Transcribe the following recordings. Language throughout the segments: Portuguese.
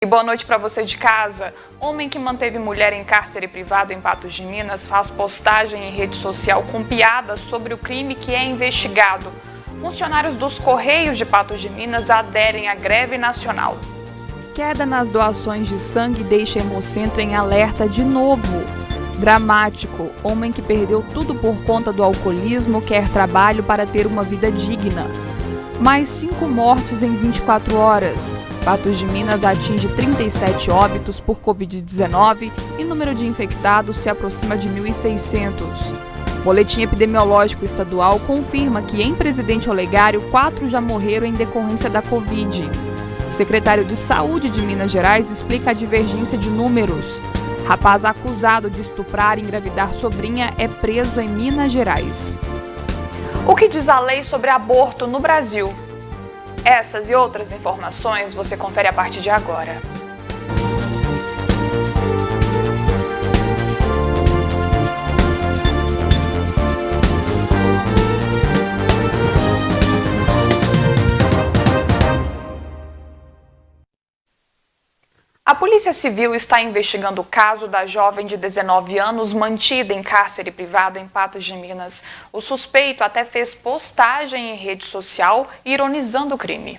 E boa noite para você de casa. Homem que manteve mulher em cárcere privado em Patos de Minas faz postagem em rede social com piadas sobre o crime que é investigado. Funcionários dos Correios de Patos de Minas aderem à greve nacional. Queda nas doações de sangue deixa Hemocentro em alerta de novo. Dramático. Homem que perdeu tudo por conta do alcoolismo quer trabalho para ter uma vida digna. Mais 5 mortes em 24 horas. Patos de Minas atinge 37 óbitos por Covid-19 e o número de infectados se aproxima de 1.600. Boletim epidemiológico estadual confirma que em Presidente Olegário 4 já morreram em decorrência da Covid. O secretário de Saúde de Minas Gerais explica a divergência de números. Rapaz acusado de estuprar e engravidar sobrinha é preso em Minas Gerais. O que diz a lei sobre aborto no Brasil? Essas e outras informações você confere a partir de agora. A Polícia Civil está investigando o caso da jovem de 19 anos mantida em cárcere privado em Patos de Minas. O suspeito até fez postagem em rede social ironizando o crime.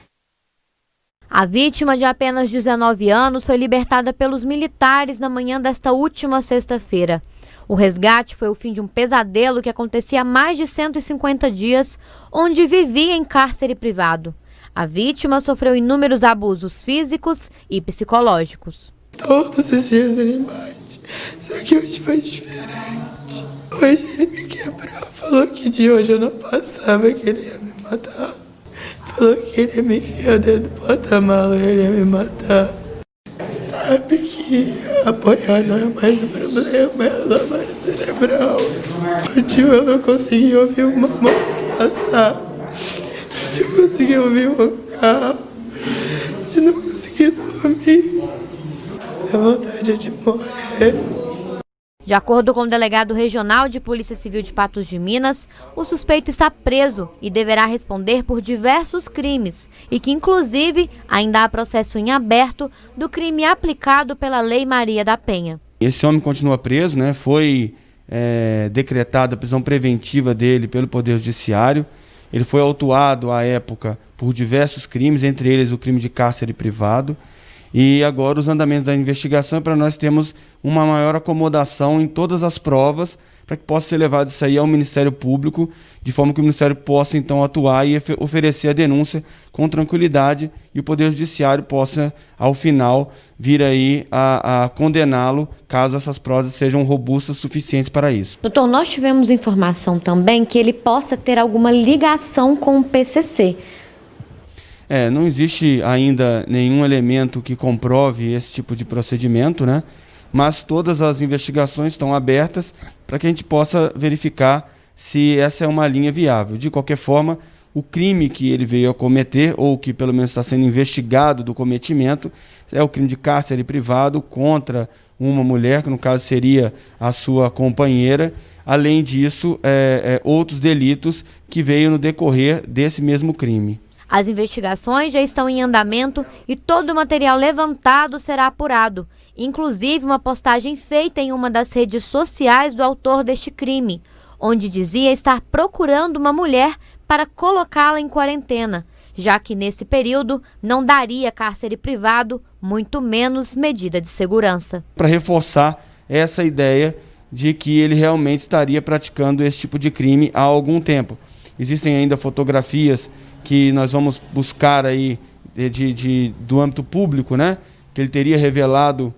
A vítima, de apenas 19 anos, foi libertada pelos militares na manhã desta última sexta-feira. O resgate foi o fim de um pesadelo que acontecia há mais de 150 dias, onde vivia em cárcere privado. A vítima sofreu inúmeros abusos físicos e psicológicos. Todos os dias ele bate, só que hoje foi diferente. Hoje ele me quebrou, falou que de hoje eu não passava, que ele ia me matar. Falou que ele ia me enfiar dentro do porta-mala e ele ia me matar. Sabe que apanhar não é mais o problema, é a lavagem cerebral. Hoje eu não consegui ouvir uma moto passar. De não conseguir ouvir um carro, de não conseguir dormir, a vontade de morrer. De acordo com o delegado regional de Polícia Civil de Patos de Minas, o suspeito está preso e deverá responder por diversos crimes e que, inclusive, ainda há processo em aberto do crime aplicado pela Lei Maria da Penha. Esse homem continua preso, né? Foi decretada a prisão preventiva dele pelo Poder Judiciário. Ele foi autuado à época por diversos crimes, entre eles o crime de cárcere privado. E agora os andamentos da investigação é para nós termos uma maior acomodação em todas as provas, para que possa ser levado isso aí ao Ministério Público, de forma que o Ministério possa então atuar e oferecer a denúncia com tranquilidade e o Poder Judiciário possa, ao final, vir aí a condená-lo, caso essas provas sejam robustas o suficientes para isso. Doutor, nós tivemos informação também que ele possa ter alguma ligação com o PCC. Não existe ainda nenhum elemento que comprove esse tipo de procedimento, né? Mas todas as investigações estão abertas para que a gente possa verificar se essa é uma linha viável. De qualquer forma, o crime que ele veio a cometer, ou que pelo menos está sendo investigado do cometimento, é o crime de cárcere privado contra uma mulher, que no caso seria a sua companheira. Além disso, outros delitos que veio no decorrer desse mesmo crime. As investigações já estão em andamento e todo o material levantado será apurado, inclusive uma postagem feita em uma das redes sociais do autor deste crime, onde dizia estar procurando uma mulher para colocá-la em quarentena, já que nesse período não daria cárcere privado, muito menos medida de segurança. Para reforçar essa ideia de que ele realmente estaria praticando esse tipo de crime há algum tempo. Existem ainda fotografias que nós vamos buscar aí do âmbito público, né? Que ele teria revelado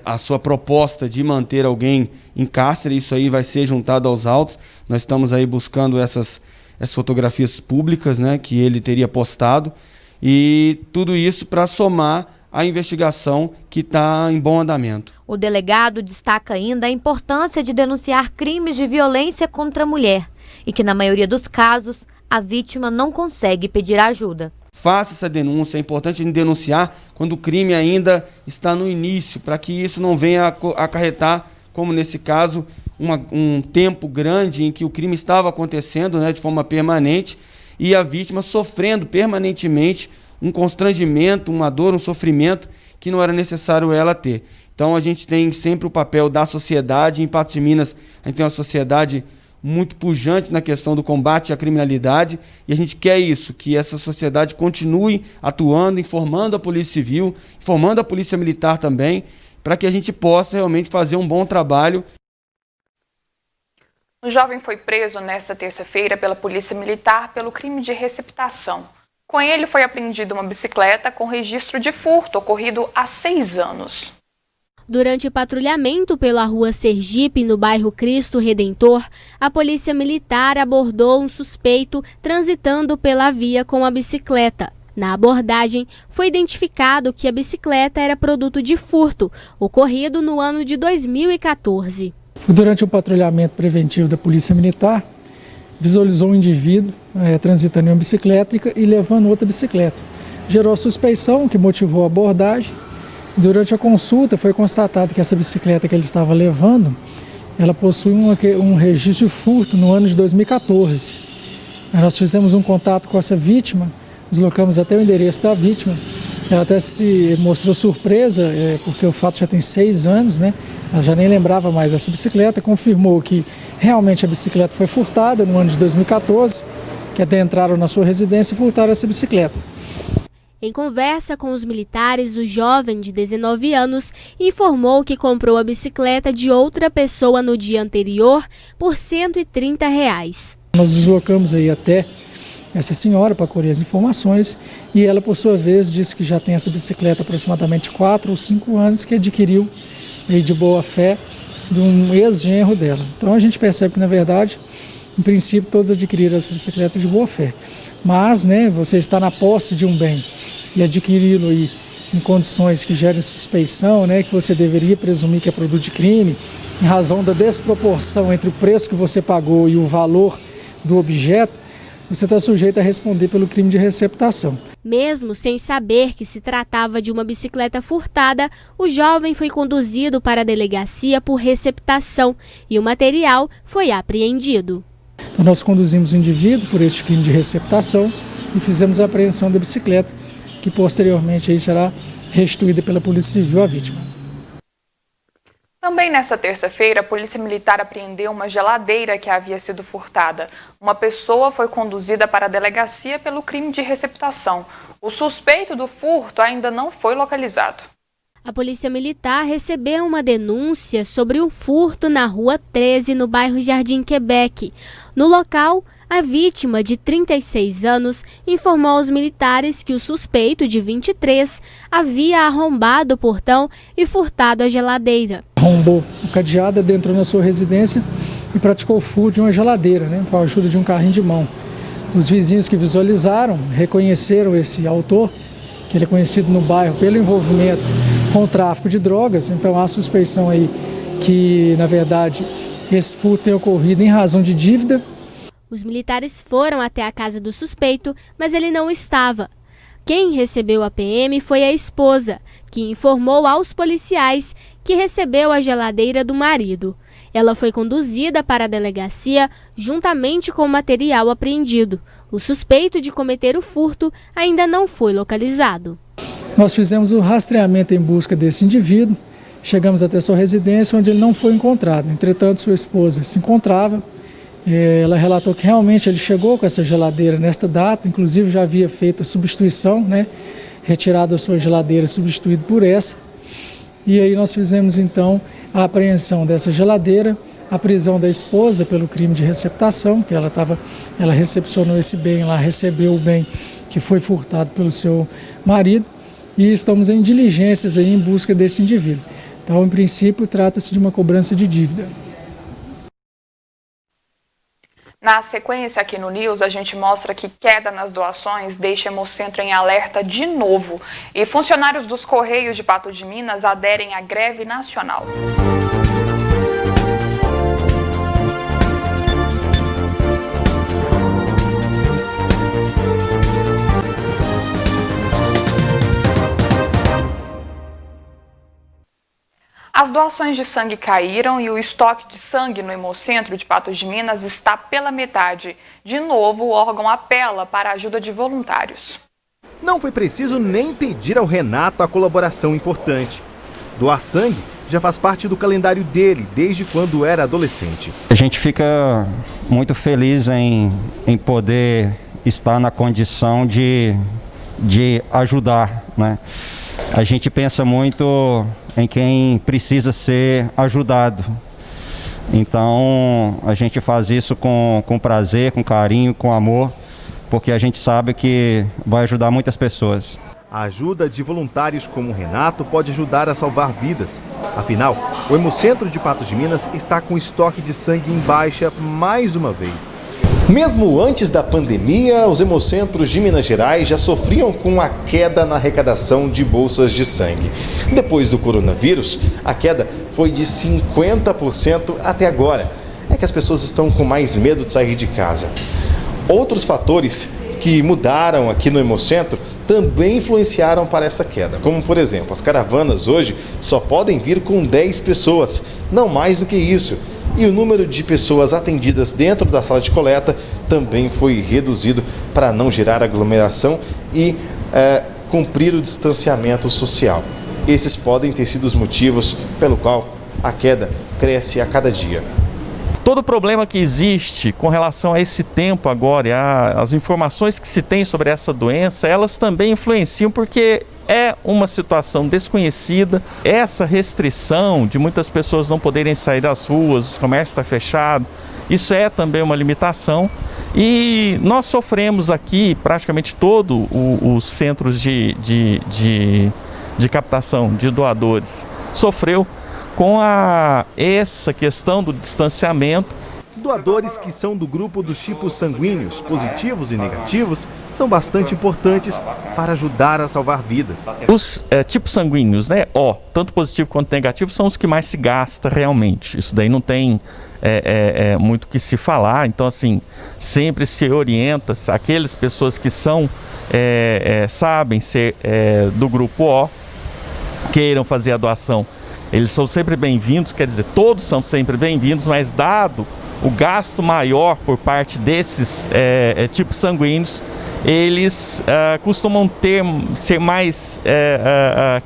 a sua proposta de manter alguém em cárcere. Isso aí vai ser juntado aos autos. Nós estamos aí buscando essas fotografias públicas, né? Que ele teria postado. E tudo isso para somar a investigação que está em bom andamento. O delegado destaca ainda a importância de denunciar crimes de violência contra a mulher e que, na maioria dos casos, a vítima não consegue pedir ajuda. Faça essa denúncia, é importante denunciar quando o crime ainda está no início, para que isso não venha a acarretar, como nesse caso, um tempo grande em que o crime estava acontecendo, né, de forma permanente, e a vítima sofrendo permanentemente um constrangimento, uma dor, um sofrimento que não era necessário ela ter. Então a gente tem sempre o papel da sociedade. Em Patos de Minas a gente tem uma sociedade muito pujante na questão do combate à criminalidade, e a gente quer isso, que essa sociedade continue atuando, informando a Polícia Civil, informando a Polícia Militar também, para que a gente possa realmente fazer um bom trabalho. O jovem foi preso nesta terça-feira pela Polícia Militar pelo crime de receptação. Com ele foi apreendida uma bicicleta com registro de furto ocorrido há 6 anos. Durante o patrulhamento pela rua Sergipe, no bairro Cristo Redentor, a Polícia Militar abordou um suspeito transitando pela via com a bicicleta. Na abordagem, foi identificado que a bicicleta era produto de furto, ocorrido no ano de 2014. Durante o patrulhamento preventivo da Polícia Militar, visualizou um indivíduo transitando em uma bicicleta e levando outra bicicleta. Gerou suspeição, que motivou a abordagem. Durante a consulta foi constatado que essa bicicleta que ele estava levando, ela possui um registro de furto no ano de 2014. Nós fizemos um contato com essa vítima, deslocamos até o endereço da vítima. Ela até se mostrou surpresa, porque o fato já tem 6 anos, né? Ela já nem lembrava mais dessa bicicleta, confirmou que realmente a bicicleta foi furtada no ano de 2014, que até entraram na sua residência e furtaram essa bicicleta. Em conversa com os militares, o jovem de 19 anos informou que comprou a bicicleta de outra pessoa no dia anterior por R$130. Nós deslocamos aí até essa senhora para colher as informações e ela, por sua vez, disse que já tem essa bicicleta há aproximadamente 4 ou 5 anos, que adquiriu aí de boa fé de um ex-genro dela. Então a gente percebe que, na verdade, em princípio, todos adquiriram essa bicicleta de boa fé. Mas, né, você está na posse de um bem e adquiri-lo aí em condições que gerem suspeição, né, que você deveria presumir que é produto de crime, em razão da desproporção entre o preço que você pagou e o valor do objeto, você está sujeito a responder pelo crime de receptação. Mesmo sem saber que se tratava de uma bicicleta furtada, o jovem foi conduzido para a delegacia por receptação e o material foi apreendido. Então nós conduzimos o indivíduo por este crime de receptação e fizemos a apreensão da bicicleta, que posteriormente aí será restituída pela Polícia Civil à vítima. Também nesta terça-feira, a Polícia Militar apreendeu uma geladeira que havia sido furtada. Uma pessoa foi conduzida para a delegacia pelo crime de receptação. O suspeito do furto ainda não foi localizado. A Polícia Militar recebeu uma denúncia sobre um furto na Rua 13, no bairro Jardim Quebec. No local, a vítima, de 36 anos, informou aos militares que o suspeito, de 23, havia arrombado o portão e furtado a geladeira. Arrombou o cadeado, adentrou na sua residência e praticou o furto de uma geladeira, né, com a ajuda de um carrinho de mão. Os vizinhos que visualizaram reconheceram esse autor, que ele é conhecido no bairro pelo envolvimento com o tráfico de drogas. Então há suspeição aí que, na verdade, esse furto tem ocorrido em razão de dívida. Os militares foram até a casa do suspeito, mas ele não estava. Quem recebeu a PM foi a esposa, que informou aos policiais que recebeu a geladeira do marido. Ela foi conduzida para a delegacia juntamente com o material apreendido. O suspeito de cometer o furto ainda não foi localizado. Nós fizemos o rastreamento em busca desse indivíduo, chegamos até sua residência, onde ele não foi encontrado. Entretanto, sua esposa se encontrava. Ela relatou que realmente ele chegou com essa geladeira nesta data, inclusive já havia feito a substituição, né, retirado a sua geladeira, substituído por essa. E aí nós fizemos então a apreensão dessa geladeira, a prisão da esposa pelo crime de receptação, que ela recepcionou esse bem lá, recebeu o bem que foi furtado pelo seu marido, e estamos em diligências aí em busca desse indivíduo. Então, em princípio, trata-se de uma cobrança de dívida. Na sequência aqui no News, a gente mostra que queda nas doações deixa Hemocentro em alerta de novo. E funcionários dos Correios de Patos de Minas aderem à greve nacional. As doações de sangue caíram e o estoque de sangue no Hemocentro de Patos de Minas está pela metade. De novo, o órgão apela para a ajuda de voluntários. Não foi preciso nem pedir ao Renato a colaboração importante. Doar sangue já faz parte do calendário dele desde quando era adolescente. A gente fica muito feliz em poder estar na condição de ajudar, né? A gente pensa muito em quem precisa ser ajudado. Então a gente faz isso com prazer, com carinho, com amor, porque a gente sabe que vai ajudar muitas pessoas. A ajuda de voluntários como o Renato pode ajudar a salvar vidas. Afinal, o Hemocentro de Patos de Minas está com estoque de sangue em baixa mais uma vez. Mesmo antes da pandemia, os hemocentros de Minas Gerais já sofriam com a queda na arrecadação de bolsas de sangue. Depois do coronavírus, a queda foi de 50% até agora. É que as pessoas estão com mais medo de sair de casa. Outros fatores que mudaram aqui no Hemocentro também influenciaram para essa queda, como por exemplo, as caravanas hoje só podem vir com 10 pessoas, não mais do que isso. E o número de pessoas atendidas dentro da sala de coleta também foi reduzido para não gerar aglomeração e cumprir o distanciamento social. Esses podem ter sido os motivos pelo qual a queda cresce a cada dia. Todo o problema que existe com relação a esse tempo agora e as informações que se tem sobre essa doença, elas também influenciam porque é uma situação desconhecida. Essa restrição de muitas pessoas não poderem sair das ruas, os comércios estão fechados, isso é também uma limitação. E nós sofremos aqui, praticamente todos os centros de captação de doadores sofreu com essa questão do distanciamento. Doadores que são do grupo dos tipos sanguíneos, positivos e negativos, são bastante importantes para ajudar a salvar vidas. Os tipos sanguíneos, né, tanto positivo quanto negativo, são os que mais se gasta realmente. Isso daí não tem muito o que se falar. Então, assim, sempre se orienta aquelas pessoas que são, sabem ser do grupo O, queiram fazer a doação. Eles são sempre bem-vindos, quer dizer, todos são sempre bem-vindos, mas dado o gasto maior por parte desses tipos sanguíneos, eles costumam ser mais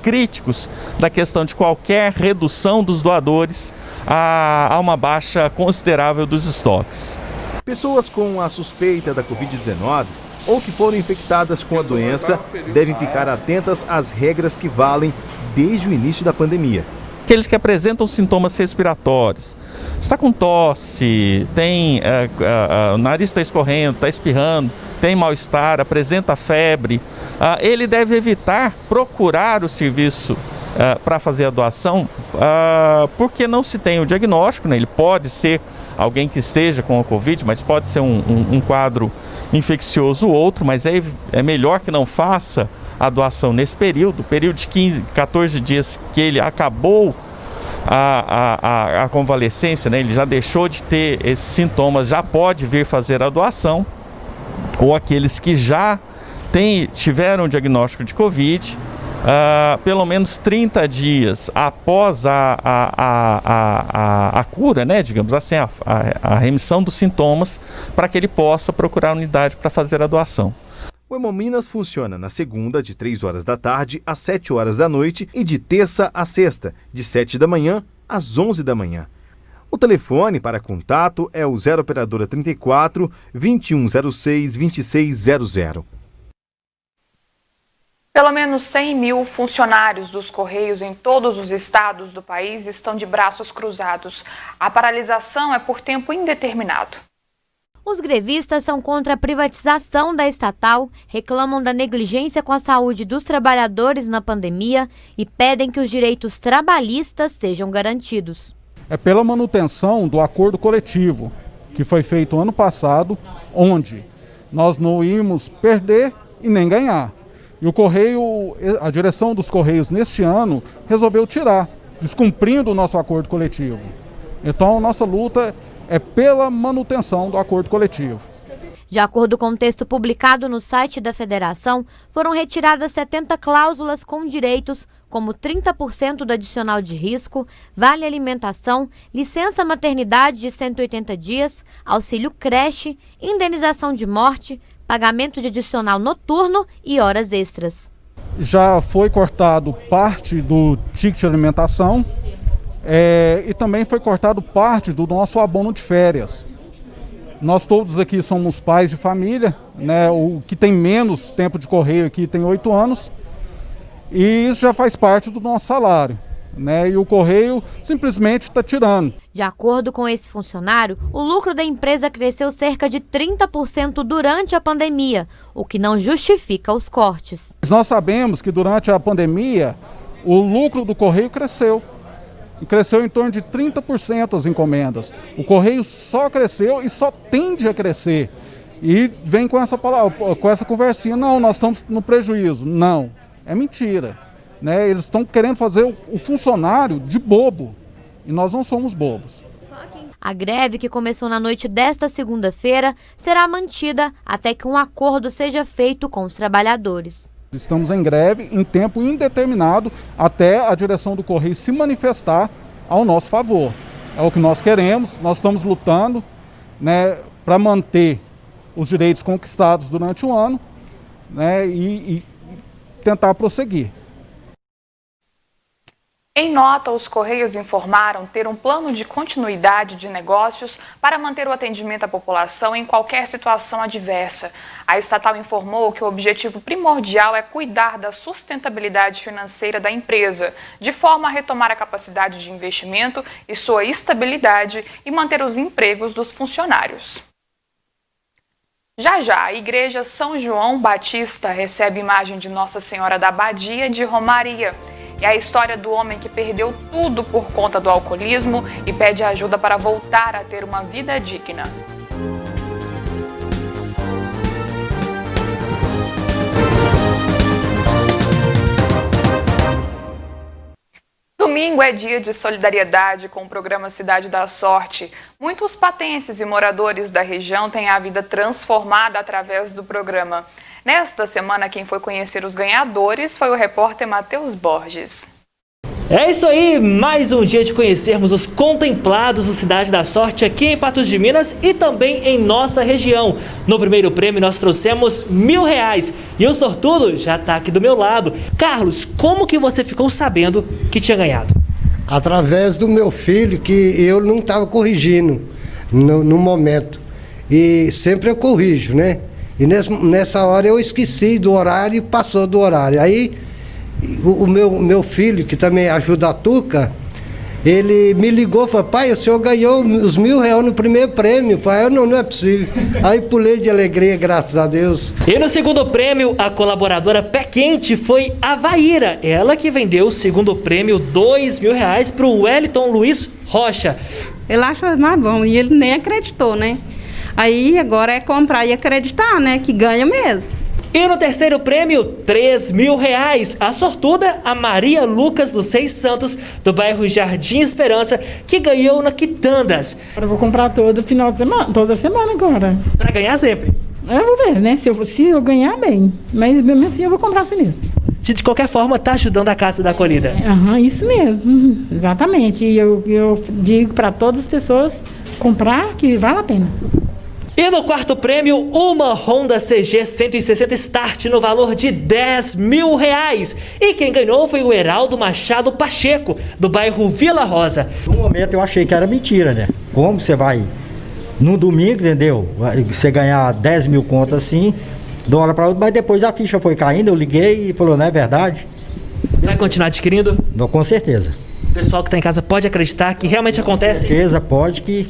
críticos da questão de qualquer redução dos doadores a uma baixa considerável dos estoques. Pessoas com a suspeita da Covid-19 ou que foram infectadas com a doença devem ficar atentas às regras que valem desde o início da pandemia. Aqueles que apresentam sintomas respiratórios, está com tosse, o nariz está escorrendo, está espirrando, tem mal-estar, apresenta febre, ele deve evitar procurar o serviço para fazer a doação, porque não se tem o diagnóstico, né? Ele pode ser alguém que esteja com a Covid, mas pode ser um quadro infeccioso ou outro, mas é melhor que não faça a doação nesse período de 14 dias que ele acabou a convalescência, né? Ele já deixou de ter esses sintomas, já pode vir fazer a doação, ou aqueles que já tiveram o diagnóstico de Covid, pelo menos 30 dias após a cura, né? Digamos assim, a remissão dos sintomas, para que ele possa procurar a unidade para fazer a doação. O Hemominas funciona na segunda, de 3 horas da tarde às 7 horas da noite e de terça a sexta, de 7 da manhã às 11 da manhã. O telefone para contato é o 0 operadora 34 2106 2600. Pelo menos 100 mil funcionários dos Correios em todos os estados do país estão de braços cruzados. A paralisação é por tempo indeterminado. Os grevistas são contra a privatização da estatal, reclamam da negligência com a saúde dos trabalhadores na pandemia e pedem que os direitos trabalhistas sejam garantidos. É pela manutenção do acordo coletivo, que foi feito ano passado, onde nós não íamos perder e nem ganhar. E o Correio, a direção dos Correios neste ano resolveu tirar, descumprindo o nosso acordo coletivo. Então, nossa luta é pela manutenção do acordo coletivo. De acordo com o texto publicado no site da Federação, foram retiradas 70 cláusulas com direitos, como 30% do adicional de risco, vale alimentação, licença maternidade de 180 dias, auxílio creche, indenização de morte, pagamento de adicional noturno e horas extras. Já foi cortado parte do ticket de alimentação e também foi cortado parte do nosso abono de férias. Nós todos aqui somos pais de família, né? O que tem menos tempo de correio aqui tem 8 anos e isso já faz parte do nosso salário, né? E o correio simplesmente está tirando. De acordo com esse funcionário, o lucro da empresa cresceu cerca de 30% durante a pandemia, o que não justifica os cortes. Nós sabemos que durante a pandemia o lucro do correio cresceu. E cresceu em torno de 30% as encomendas. O correio só cresceu e só tende a crescer. E vem com essa palavra, com essa conversinha, não, nós estamos no prejuízo. Não, é mentira. Né? Eles estão querendo fazer o funcionário de bobo. E nós não somos bobos. A greve, que começou na noite desta segunda-feira, será mantida até que um acordo seja feito com os trabalhadores. Estamos em greve em tempo indeterminado até a direção do Correio se manifestar ao nosso favor. É o que nós queremos, nós estamos lutando, né, para manter os direitos conquistados durante o ano, né, e tentar prosseguir. Em nota, os Correios informaram ter um plano de continuidade de negócios para manter o atendimento à população em qualquer situação adversa. A estatal informou que o objetivo primordial é cuidar da sustentabilidade financeira da empresa, de forma a retomar a capacidade de investimento e sua estabilidade e manter os empregos dos funcionários. Já já, a Igreja São João Batista recebe imagem de Nossa Senhora da Abadia de Romaria. É a história do homem que perdeu tudo por conta do alcoolismo e pede ajuda para voltar a ter uma vida digna. Domingo é dia de solidariedade com o programa Cidade da Sorte. Muitos patenses e moradores da região têm a vida transformada através do programa. Nesta semana, quem foi conhecer os ganhadores foi o repórter Matheus Borges. É isso aí, mais um dia de conhecermos os contemplados do Cidade da Sorte aqui em Patos de Minas e também em nossa região. No primeiro prêmio nós trouxemos R$1.000 e o sortudo já está aqui do meu lado. Carlos, como que você ficou sabendo que tinha ganhado? Através do meu filho, que eu não estava corrigindo no momento. E sempre eu corrijo, né? E nessa hora eu esqueci do horário e passou do horário. Aí o meu filho, que também ajuda a Tuca, ele me ligou e falou: pai, o senhor ganhou os R$1.000 no primeiro prêmio. Eu falei: não é possível. Aí pulei de alegria, graças a Deus. E no segundo prêmio, a colaboradora Pé Quente foi a Vaíra. Ela que vendeu o segundo prêmio, R$2.000, para o Wellington Luiz Rocha. Ele achou mais bom e ele nem acreditou, né? Aí agora é comprar e acreditar, né? Que ganha mesmo. E no terceiro prêmio, R$3.000. A sortuda, a Maria Lucas dos Seis Santos, do bairro Jardim Esperança, que ganhou na Quitandas. Eu vou comprar todo final de semana, toda semana agora. Para ganhar sempre. Eu vou ver, né? Se eu ganhar, bem. Mas mesmo assim eu vou comprar assim mesmo. De qualquer forma, tá ajudando a Casa da Acolhida. Isso mesmo. Exatamente. E eu digo para todas as pessoas comprar, que vale a pena. E no quarto prêmio, uma Honda CG 160 Start no valor de R$10.000. E quem ganhou foi o Heraldo Machado Pacheco, do bairro Vila Rosa. No momento eu achei que era mentira, né? Como você vai no domingo, entendeu? Você ganhar 10 mil contas assim, de uma hora para outra, mas depois a ficha foi caindo, eu liguei e falou: não é verdade? Vai continuar adquirindo? Não, com certeza. O pessoal que está em casa pode acreditar que realmente acontece? Com certeza, pode, que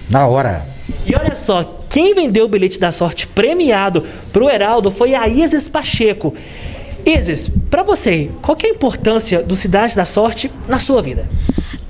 na hora. E olha só, quem vendeu o bilhete da sorte premiado para o Heraldo foi a Isis Pacheco. Isis, para você, qual que é a importância do Cidade da Sorte na sua vida?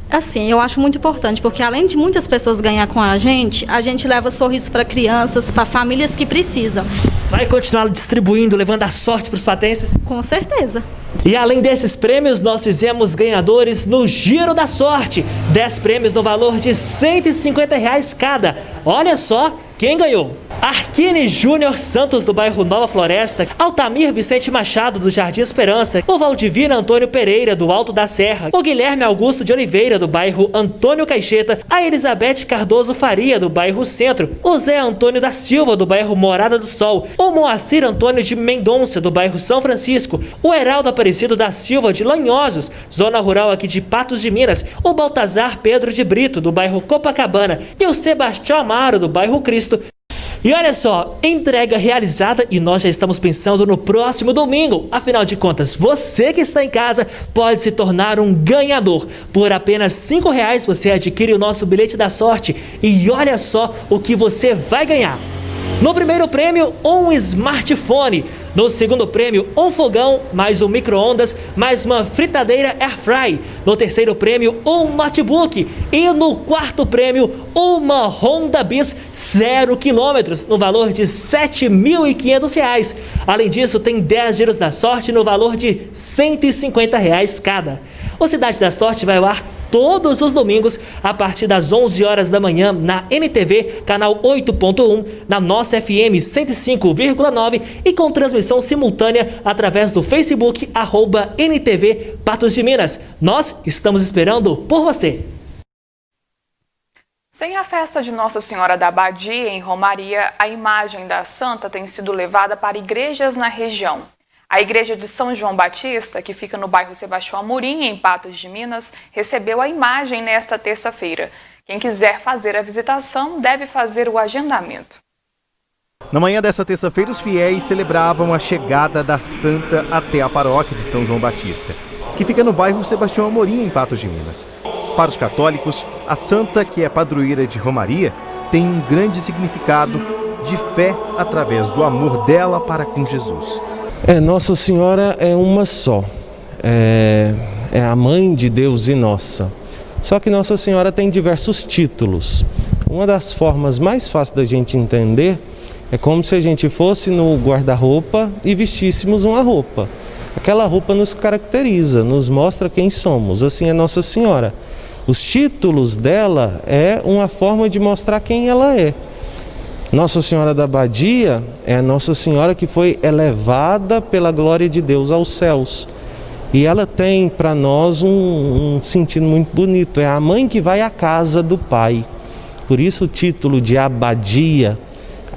Assim, eu acho muito importante, porque além de muitas pessoas ganhar com a gente leva sorriso para crianças, para famílias que precisam. Vai continuar distribuindo, levando a sorte para os patenses? Com certeza. E além desses prêmios, nós fizemos ganhadores no Giro da Sorte. 10 prêmios no valor de R$150 cada. Olha só quem ganhou. Arquine Júnior Santos, do bairro Nova Floresta, Altamir Vicente Machado, do Jardim Esperança, o Valdivino Antônio Pereira, do Alto da Serra, o Guilherme Augusto de Oliveira, do bairro Antônio Caixeta, a Elizabeth Cardoso Faria, do bairro Centro, o Zé Antônio da Silva, do bairro Morada do Sol, o Moacir Antônio de Mendonça, do bairro São Francisco, o Heraldo Aparecido da Silva, de Lanhosos, zona rural aqui de Patos de Minas, o Baltazar Pedro de Brito, do bairro Copacabana, e o Sebastião Amaro, do bairro Cristo. E olha só, entrega realizada e nós já estamos pensando no próximo domingo. Afinal de contas, você que está em casa pode se tornar um ganhador. Por apenas R$ 5 você adquire o nosso bilhete da sorte e olha só o que você vai ganhar. No primeiro prêmio, um smartphone. No segundo prêmio, um fogão, mais um micro-ondas, mais uma fritadeira Airfry. No terceiro prêmio, um notebook. E no quarto prêmio, uma Honda Bis 0 km, no valor de R$ 7.500. Além disso, tem 10 giros da sorte no valor de R$ 150 cada. O Cidade da Sorte vai ao ar todos os domingos, a partir das 11 horas da manhã, na NTV, canal 8.1, na nossa FM 105,9 e com transmissão simultânea através do Facebook, @NTV Patos de Minas. Nós estamos esperando por você. Sem a festa de Nossa Senhora da Abadia, em Romaria, a imagem da santa tem sido levada para igrejas na região. A igreja de São João Batista, que fica no bairro Sebastião Amorim, em Patos de Minas, recebeu a imagem nesta terça-feira. Quem quiser fazer a visitação deve fazer o agendamento. Na manhã dessa terça-feira, os fiéis celebravam a chegada da santa até a paróquia de São João Batista, que fica no bairro Sebastião Amorim, em Patos de Minas. Para os católicos, a santa, que é padroeira de Romaria, tem um grande significado de fé através do amor dela para com Jesus. Nossa Senhora é uma só, é a mãe de Deus e nossa. Só que Nossa Senhora tem diversos títulos. Uma das formas mais fáceis da gente entender é como se a gente fosse no guarda-roupa e vestíssemos uma roupa. Aquela roupa nos caracteriza, nos mostra quem somos, assim é Nossa Senhora. Os títulos dela é uma forma de mostrar quem ela é. Nossa Senhora da Abadia é a Nossa Senhora que foi elevada pela glória de Deus aos céus. E ela tem para nós um sentido muito bonito. É a mãe que vai à casa do Pai. Por isso o título de Abadia,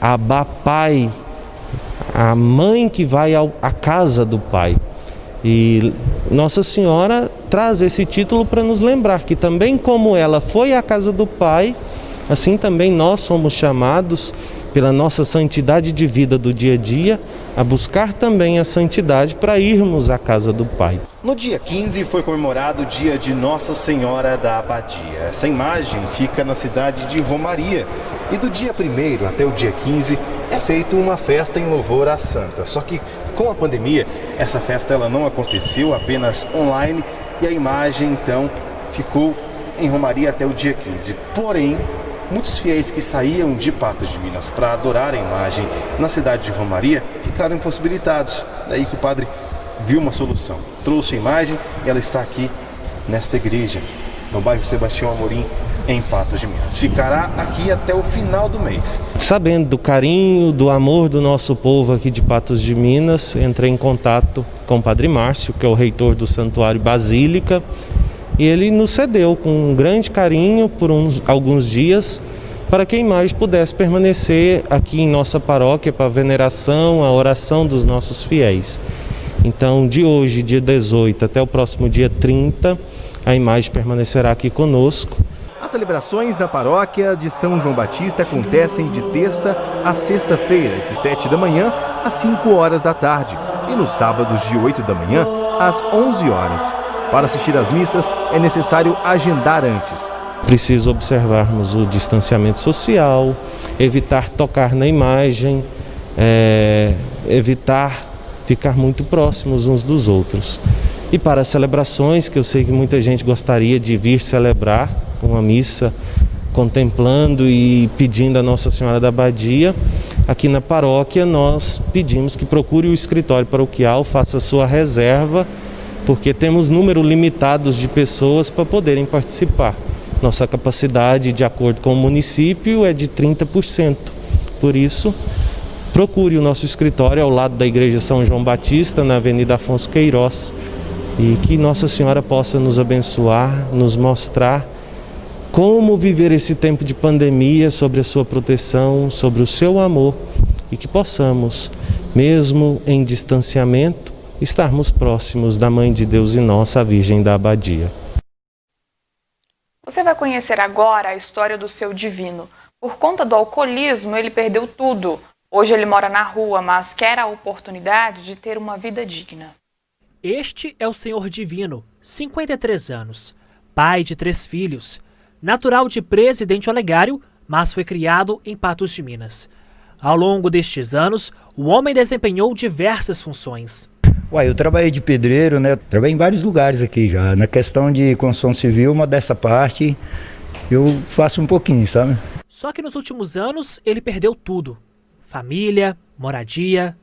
Abá Pai, a mãe que vai à casa do Pai. E Nossa Senhora traz esse título para nos lembrar que também como ela foi à casa do Pai, assim também nós somos chamados, pela nossa santidade de vida do dia a dia, a buscar também a santidade para irmos à casa do Pai. No dia 15 foi comemorado o dia de Nossa Senhora da Abadia. Essa imagem fica na cidade de Romaria. E do dia 1º até o dia 15 é feita uma festa em louvor à santa. Só que com a pandemia, essa festa ela não aconteceu, apenas online, e a imagem então ficou em Romaria até o dia 15. Porém, muitos fiéis que saíam de Patos de Minas para adorar a imagem na cidade de Romaria ficaram impossibilitados. Daí que o padre viu uma solução. Trouxe a imagem e ela está aqui nesta igreja, no bairro Sebastião Amorim, em Patos de Minas. Ficará aqui até o final do mês. Sabendo do carinho, do amor do nosso povo aqui de Patos de Minas, entrei em contato com o Padre Márcio, que é o reitor do Santuário Basílica, e ele nos cedeu com um grande carinho por alguns dias para que a imagem pudesse permanecer aqui em nossa paróquia para a veneração, a oração dos nossos fiéis. Então, de hoje, dia 18, até o próximo dia 30, a imagem permanecerá aqui conosco. As celebrações da paróquia de São João Batista acontecem de terça a sexta-feira, de 7 da manhã às 5 horas da tarde, e nos sábados de 8 da manhã às 11 horas. Para assistir às missas, é necessário agendar antes. Preciso observarmos o distanciamento social, evitar tocar na imagem, evitar ficar muito próximos uns dos outros. E para as celebrações, que eu sei que muita gente gostaria de vir celebrar uma missa, contemplando e pedindo a Nossa Senhora da Abadia, aqui na paróquia nós pedimos que procure o escritório paroquial, faça sua reserva, porque temos número limitados de pessoas para poderem participar. Nossa capacidade, de acordo com o município, é de 30%. Por isso, procure o nosso escritório ao lado da Igreja São João Batista, na Avenida Afonso Queiroz, e que Nossa Senhora possa nos abençoar, nos mostrar como viver esse tempo de pandemia, sobre a sua proteção, sobre o seu amor, e que possamos, mesmo em distanciamento, estarmos próximos da Mãe de Deus e nossa, a Virgem da Abadia. Você vai conhecer agora a história do seu Divino. Por conta do alcoolismo, ele perdeu tudo. Hoje ele mora na rua, mas quer a oportunidade de ter uma vida digna. Este é o Senhor Divino, 53 anos, pai de 3 filhos, natural de Presidente Olegário, mas foi criado em Patos de Minas. Ao longo destes anos, o homem desempenhou diversas funções. Eu trabalhei de pedreiro, né? Trabalhei em vários lugares aqui já. Na questão de construção civil, uma dessa parte, eu faço um pouquinho, sabe? Só que nos últimos anos, ele perdeu tudo. Família, moradia.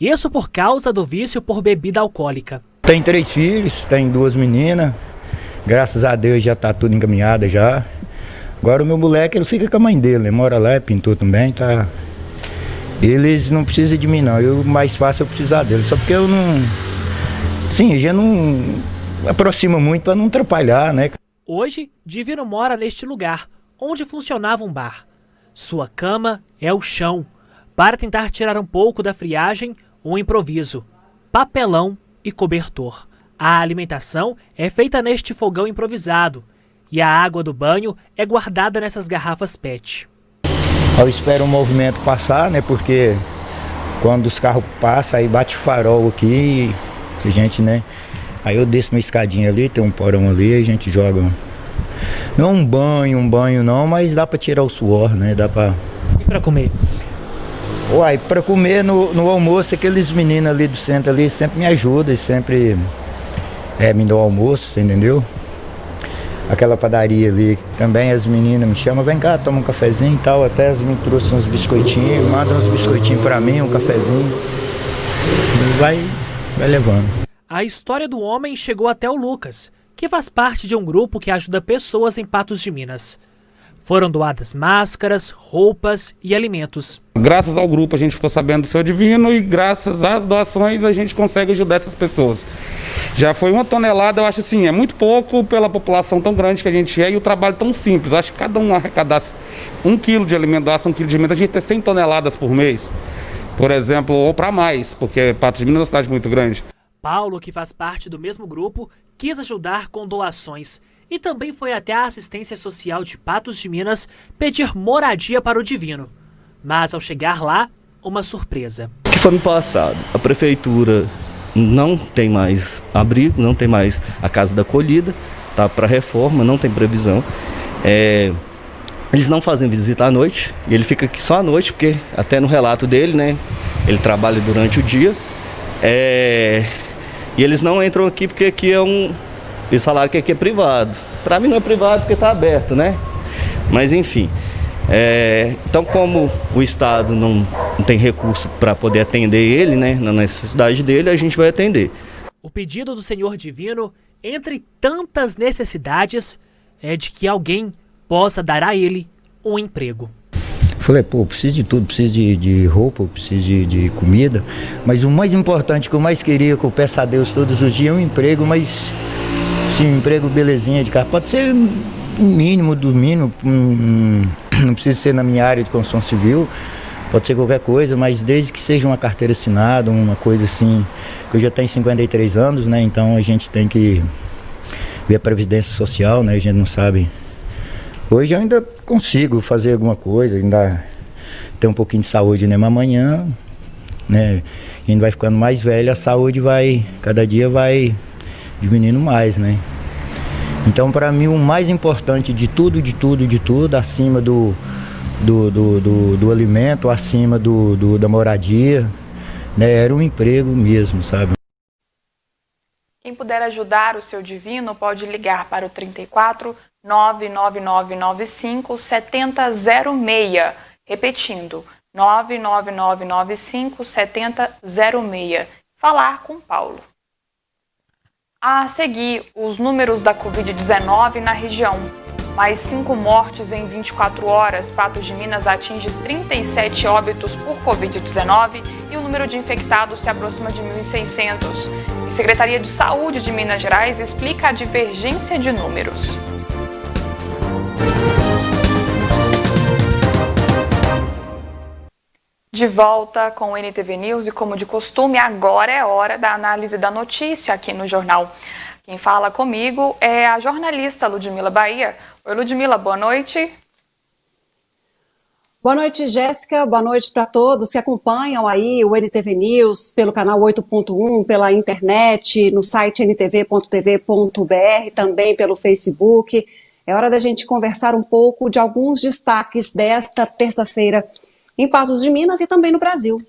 Isso por causa do vício por bebida alcoólica. Tem 3 filhos, tem 2 meninas. Graças a Deus já tá tudo encaminhado já. Agora o meu moleque, ele fica com a mãe dele, né? Mora lá, é pintor também, tá... Eles não precisam de mim não, mais fácil eu precisar deles, só porque eu não... Sim, a gente não aproxima muito para não atrapalhar, né? Hoje, Divino mora neste lugar, onde funcionava um bar. Sua cama é o chão. Para tentar tirar um pouco da friagem, um improviso, papelão e cobertor. A alimentação é feita neste fogão improvisado e a água do banho é guardada nessas garrafas PET. Eu espero o movimento passar, né? Porque quando os carros passam, aí bate o farol aqui e a gente, né? Aí eu desço na escadinha ali, tem um porão ali, a gente joga. Não um banho não, mas dá pra tirar o suor, né? Dá pra... E pra comer? Pra comer no almoço, aqueles meninos ali do centro ali sempre me ajudam, sempre me dão almoço, você entendeu? Aquela padaria ali, também as meninas me chamam, vem cá, toma um cafezinho e tal, até as me trouxeram uns biscoitinhos, mandam uns biscoitinhos pra mim, um cafezinho, e vai levando. A história do homem chegou até o Lucas, que faz parte de um grupo que ajuda pessoas em Patos de Minas. Foram doadas máscaras, roupas e alimentos. Graças ao grupo a gente ficou sabendo do Seu Divino e graças às doações a gente consegue ajudar essas pessoas. Já foi 1 tonelada, eu acho assim, é muito pouco pela população tão grande que a gente é e o trabalho tão simples. Eu acho que cada um arrecadasse 1 quilo de alimento, doasse 1 quilo de alimento, a gente tem 100 toneladas por mês, por exemplo, ou para mais, porque Patos de Minas é uma cidade muito grande. Paulo, que faz parte do mesmo grupo, quis ajudar com doações e também foi até a Assistência Social de Patos de Minas pedir moradia para o Divino. Mas ao chegar lá, uma surpresa. Que foi no passado, a prefeitura não tem mais abrigo, não tem mais a Casa da Acolhida, tá para reforma, não tem previsão. Eles não fazem visita à noite, e ele fica aqui só à noite, porque até no relato dele, né, ele trabalha durante o dia. E eles não entram aqui porque aqui eles falaram que aqui é privado. Para mim não é privado porque está aberto, né? Mas enfim. Então, como o Estado não tem recurso para poder atender ele, né, na necessidade dele, a gente vai atender. O pedido do Senhor Divino, entre tantas necessidades, é de que alguém possa dar a ele um emprego. Falei, preciso de tudo, preciso de roupa, preciso de comida, mas o mais importante que eu mais queria, que eu peço a Deus todos os dias, é um emprego, mas sim, um emprego belezinha de carro. Pode ser o mínimo do mínimo, não precisa ser na minha área de construção civil, pode ser qualquer coisa, mas desde que seja uma carteira assinada, uma coisa assim, que eu já tenho 53 anos, né, então a gente tem que ver a previdência social, né, a gente não sabe. Hoje eu ainda consigo fazer alguma coisa, ainda ter um pouquinho de saúde, né? Mas amanhã, né? A gente vai ficando mais velho, a saúde cada dia vai diminuindo mais, né? Então, para mim, o mais importante de tudo, acima do alimento, acima da moradia, né? Era um emprego mesmo, sabe? Quem puder ajudar o Seu Divino pode ligar para o 34 99995 7006. Repetindo, 99995 7006. Falar com Paulo. A seguir, os números da Covid-19 na região. Mais 5 mortes em 24 horas. Patos de Minas atinge 37 óbitos por Covid-19 e o número de infectados se aproxima de 1.600. A Secretaria de Saúde de Minas Gerais explica a divergência de números. De volta com o NTV News e, como de costume, agora é hora da análise da notícia aqui no jornal. Quem fala comigo é a jornalista Ludmila Bahia. Oi, Ludmila, boa noite. Boa noite, Jéssica. Boa noite para todos que acompanham aí o NTV News pelo canal 8.1, pela internet, no site ntv.tv.br, também pelo Facebook. É hora da gente conversar um pouco de alguns destaques desta terça-feira em Patos de Minas e também no Brasil.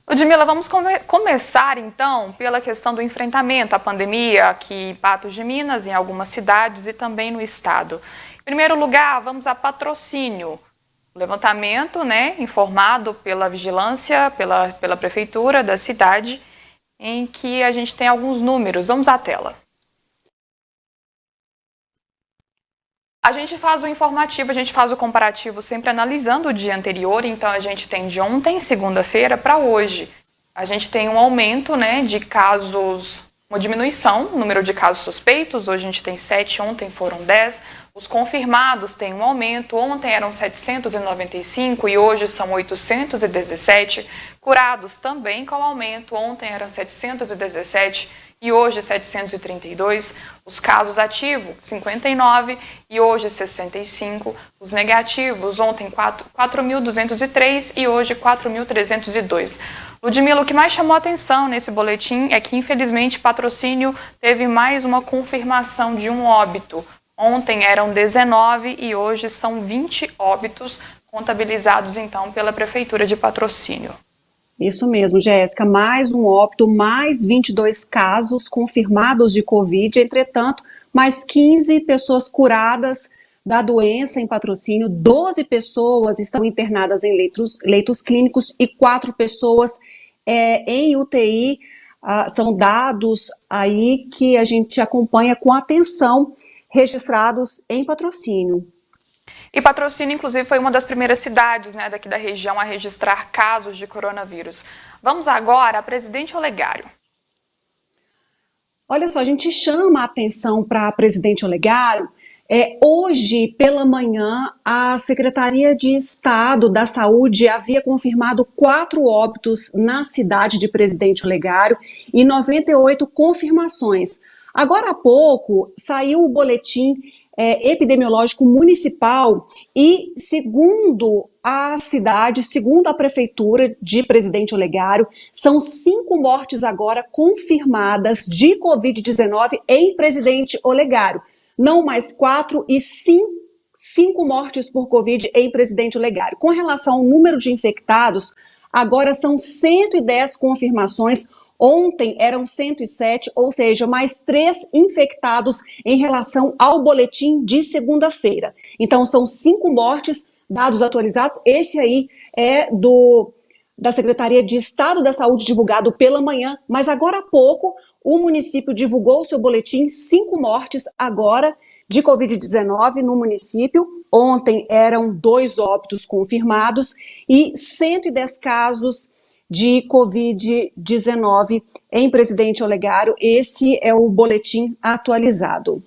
Ludmila, vamos começar então pela questão do enfrentamento à pandemia aqui em Patos de Minas, em algumas cidades e também no estado. Em primeiro lugar, vamos a Patrocínio. O levantamento, informado pela vigilância, pela prefeitura da cidade, em que a gente tem alguns números. Vamos à tela. A gente faz o informativo, a gente faz o comparativo sempre analisando o dia anterior, então a gente tem de ontem, segunda-feira, para hoje. A gente tem um aumento, de casos, uma diminuição no número de casos suspeitos, hoje a gente tem 7, ontem foram 10. Os confirmados têm um aumento, ontem eram 795 e hoje são 817. Curados também com aumento, ontem eram 717 e hoje 732. Os casos ativos, 59 e hoje 65. Os negativos, ontem 4.203 e hoje 4.302. Ludmila, o que mais chamou a atenção nesse boletim é que, infelizmente, Patrocínio teve mais uma confirmação de um óbito. Ontem eram 19 e hoje são 20 óbitos contabilizados, então, pela Prefeitura de Patrocínio. Isso mesmo, Jéssica, mais um óbito, mais 22 casos confirmados de Covid, entretanto, mais 15 pessoas curadas da doença em Patrocínio, 12 pessoas estão internadas em leitos clínicos e 4 pessoas em UTI. São dados aí que a gente acompanha com atenção, registrados em Patrocínio. E Patrocínio, inclusive, foi uma das primeiras cidades daqui da região a registrar casos de coronavírus. Vamos agora a Presidente Olegário. Olha só, a gente chama a atenção para a Presidente Olegário. Hoje, pela manhã, a Secretaria de Estado da Saúde havia confirmado 4 óbitos na cidade de Presidente Olegário e 98 confirmações. Agora há pouco, saiu o boletim epidemiológico municipal e, segundo a cidade, segundo a prefeitura de Presidente Olegário, são 5 mortes agora confirmadas de Covid-19 em Presidente Olegário. Não mais 4 e 5 mortes por Covid em Presidente Olegário. Com relação ao número de infectados, agora são 110 confirmações. Ontem eram 107, ou seja, mais 3 infectados em relação ao boletim de segunda-feira. Então, são 5 mortes, dados atualizados. Esse aí é da Secretaria de Estado da Saúde, divulgado pela manhã, mas agora há pouco o município divulgou o seu boletim, 5 mortes agora de Covid-19 no município. Ontem eram 2 óbitos confirmados e 110 casos de Covid-19 em Presidente Olegário. Esse é o boletim atualizado.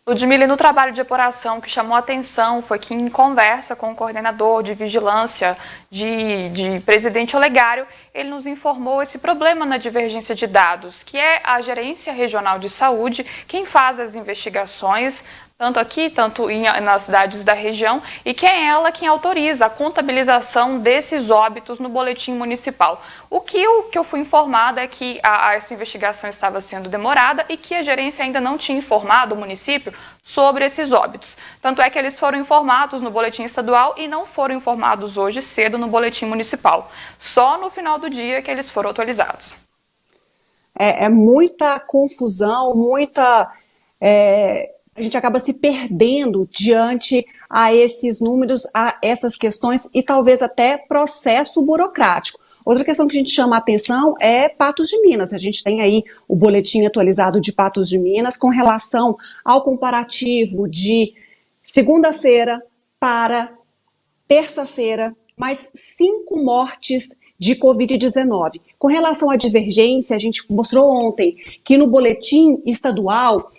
Ludmila, no trabalho de apuração que chamou a atenção foi que, em conversa com o coordenador de vigilância de Presidente Olegário, ele nos informou esse problema na divergência de dados, que é a Gerência Regional de Saúde quem faz as investigações, tanto aqui, tanto nas cidades da região, e que é ela quem autoriza a contabilização desses óbitos no boletim municipal. O que eu fui informada é que essa investigação estava sendo demorada e que a gerência ainda não tinha informado o município sobre esses óbitos. Tanto é que eles foram informados no boletim estadual e não foram informados hoje cedo no boletim municipal. Só no final do dia que eles foram atualizados. É muita confusão, a gente acaba se perdendo diante a esses números, a essas questões e talvez até processo burocrático. Outra questão que a gente chama a atenção é Patos de Minas. A gente tem aí o boletim atualizado de Patos de Minas com relação ao comparativo de segunda-feira para terça-feira, mais 5 mortes de Covid-19. Com relação à divergência, a gente mostrou ontem que no boletim estadual,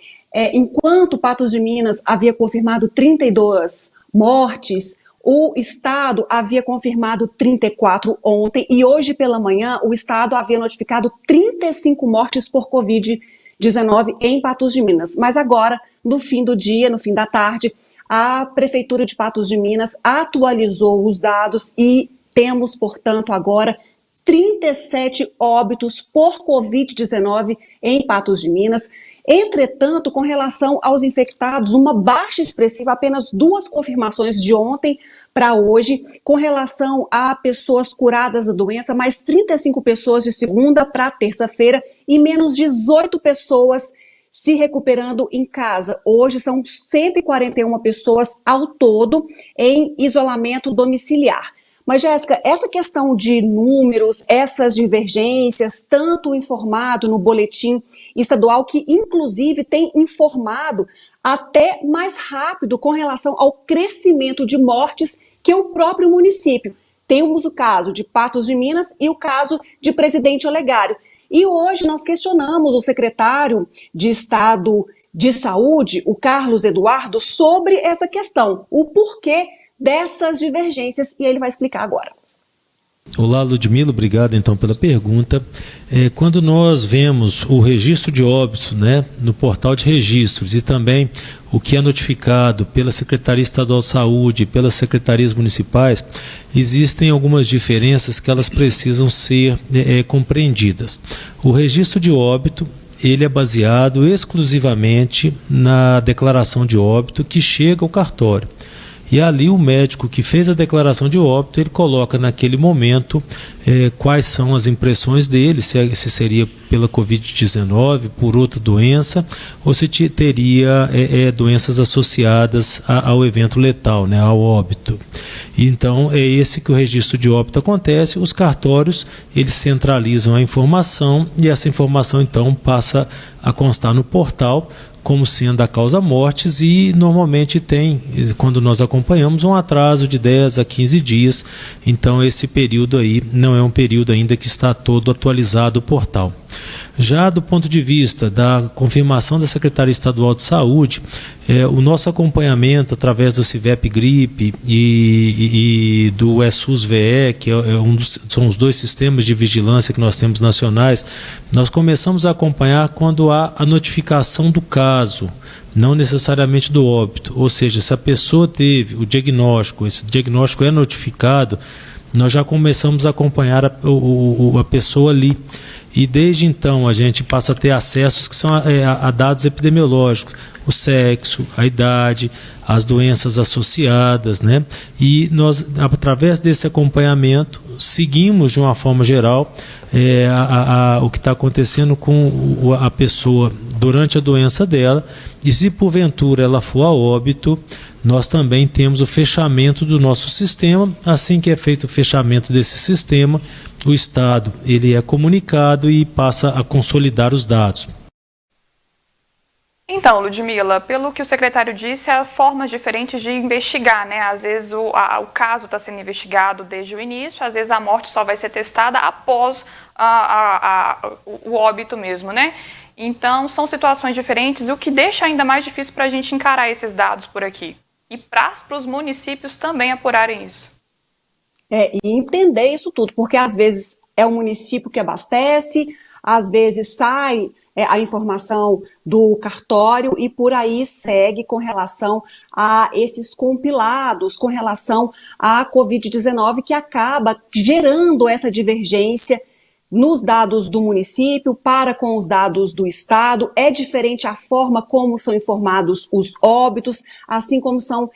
enquanto Patos de Minas havia confirmado 32 mortes, o Estado havia confirmado 34 ontem e hoje pela manhã o Estado havia notificado 35 mortes por Covid-19 em Patos de Minas. Mas agora, no fim do dia, no fim da tarde, a Prefeitura de Patos de Minas atualizou os dados e temos, portanto, agora 37 óbitos por Covid-19 em Patos de Minas. Entretanto, com relação aos infectados, uma baixa expressiva, apenas 2 confirmações de ontem para hoje. Com relação a pessoas curadas da doença, mais 35 pessoas de segunda para terça-feira e menos 18 pessoas se recuperando em casa. Hoje são 141 pessoas ao todo em isolamento domiciliar. Mas, Jéssica, essa questão de números, essas divergências, tanto informado no boletim estadual, que inclusive tem informado até mais rápido com relação ao crescimento de mortes que o próprio município. Temos o caso de Patos de Minas e o caso de Presidente Olegário. E hoje nós questionamos o secretário de Estado de Saúde, o Carlos Eduardo, sobre essa questão, o porquê dessas divergências, e ele vai explicar agora. Olá, Ludmila, obrigado então pela pergunta. Quando nós vemos o registro de óbitos, né, no portal de registros e também o que é notificado pela Secretaria Estadual de Saúde, pelas secretarias municipais, existem algumas diferenças que elas precisam ser compreendidas. O registro de óbito, ele é baseado exclusivamente na declaração de óbito que chega ao cartório. E ali o médico que fez a declaração de óbito, ele coloca naquele momento quais são as impressões dele, se seria pela Covid-19, por outra doença, ou se teria doenças associadas ao evento letal, né, ao óbito. Então é esse que o registro de óbito acontece. Os cartórios, eles centralizam a informação e essa informação então passa a constar no portal como sendo a causa mortes e normalmente tem, quando nós acompanhamos, um atraso de 10 a 15 dias, então esse período aí não é um período ainda que está todo atualizado o portal. Já do ponto de vista da confirmação da Secretaria Estadual de Saúde, o nosso acompanhamento através do CIVEP Gripe e do SUS-VE, que são os 2 sistemas de vigilância que nós temos nacionais, nós começamos a acompanhar quando há a notificação do caso, não necessariamente do óbito, ou seja, se a pessoa teve o diagnóstico, esse diagnóstico é notificado, nós já começamos a acompanhar a pessoa ali. E desde então a gente passa a ter acessos que são a dados epidemiológicos, o sexo, a idade, as doenças associadas, né? E nós, através desse acompanhamento, seguimos de uma forma geral o que está acontecendo com a pessoa durante a doença dela, e se porventura ela for a óbito, nós também temos o fechamento do nosso sistema. Assim que é feito o fechamento desse sistema, o Estado ele é comunicado e passa a consolidar os dados. Então, Ludmila, pelo que o secretário disse, há formas diferentes de investigar, né? Às vezes o caso está sendo investigado desde o início, às vezes a morte só vai ser testada após o óbito mesmo, né? Então, são situações diferentes, o que deixa ainda mais difícil para a gente encarar esses dados por aqui. E para os municípios também apurarem isso. E entender isso tudo, porque às vezes é o município que abastece, às vezes sai a informação do cartório e por aí segue com relação a esses compilados, com relação à Covid-19, que acaba gerando essa divergência nos dados do município para com os dados do Estado. É diferente a forma como são informados os óbitos, assim como são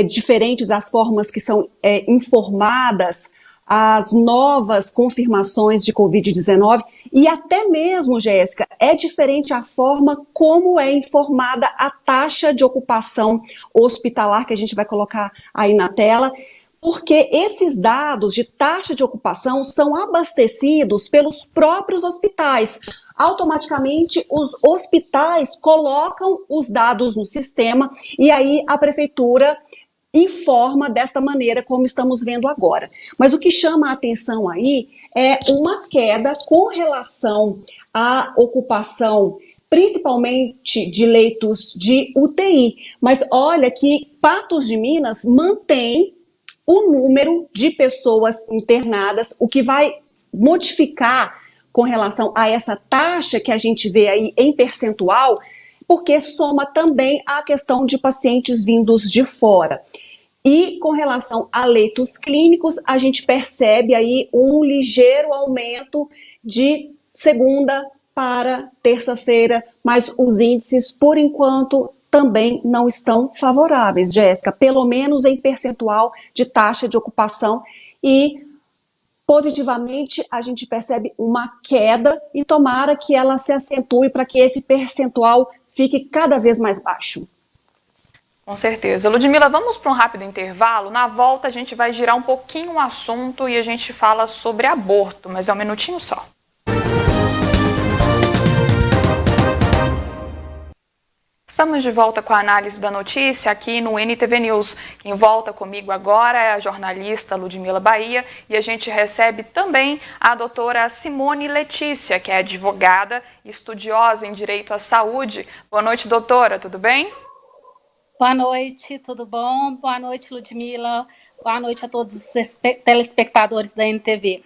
diferentes as formas que são informadas as novas confirmações de Covid-19 e até mesmo, Jéssica, é diferente a forma como é informada a taxa de ocupação hospitalar, que a gente vai colocar aí na tela, porque esses dados de taxa de ocupação são abastecidos pelos próprios hospitais. Automaticamente, os hospitais colocam os dados no sistema e aí a prefeitura informa desta maneira como estamos vendo agora. Mas o que chama a atenção aí é uma queda com relação à ocupação, principalmente de leitos de UTI. Mas olha que Patos de Minas mantém o número de pessoas internadas, o que vai modificar com relação a essa taxa que a gente vê aí em percentual, porque soma também a questão de pacientes vindos de fora. E com relação a leitos clínicos, a gente percebe aí um ligeiro aumento de segunda para terça-feira, mas os índices, por enquanto, também não estão favoráveis, Jéssica, pelo menos em percentual de taxa de ocupação, e positivamente a gente percebe uma queda e tomara que ela se acentue para que esse percentual fique cada vez mais baixo. Com certeza. Ludmila, vamos para um rápido intervalo. Na volta a gente vai girar um pouquinho o assunto e a gente fala sobre aborto, mas é um minutinho só. Estamos de volta com a análise da notícia aqui no NTV News. Quem volta comigo agora é a jornalista Ludmila Bahia e a gente recebe também a doutora Simone Letícia, que é advogada e estudiosa em direito à saúde. Boa noite, doutora, tudo bem? Boa noite, tudo bom? Boa noite, Ludmila. Boa noite a todos os telespectadores da NTV.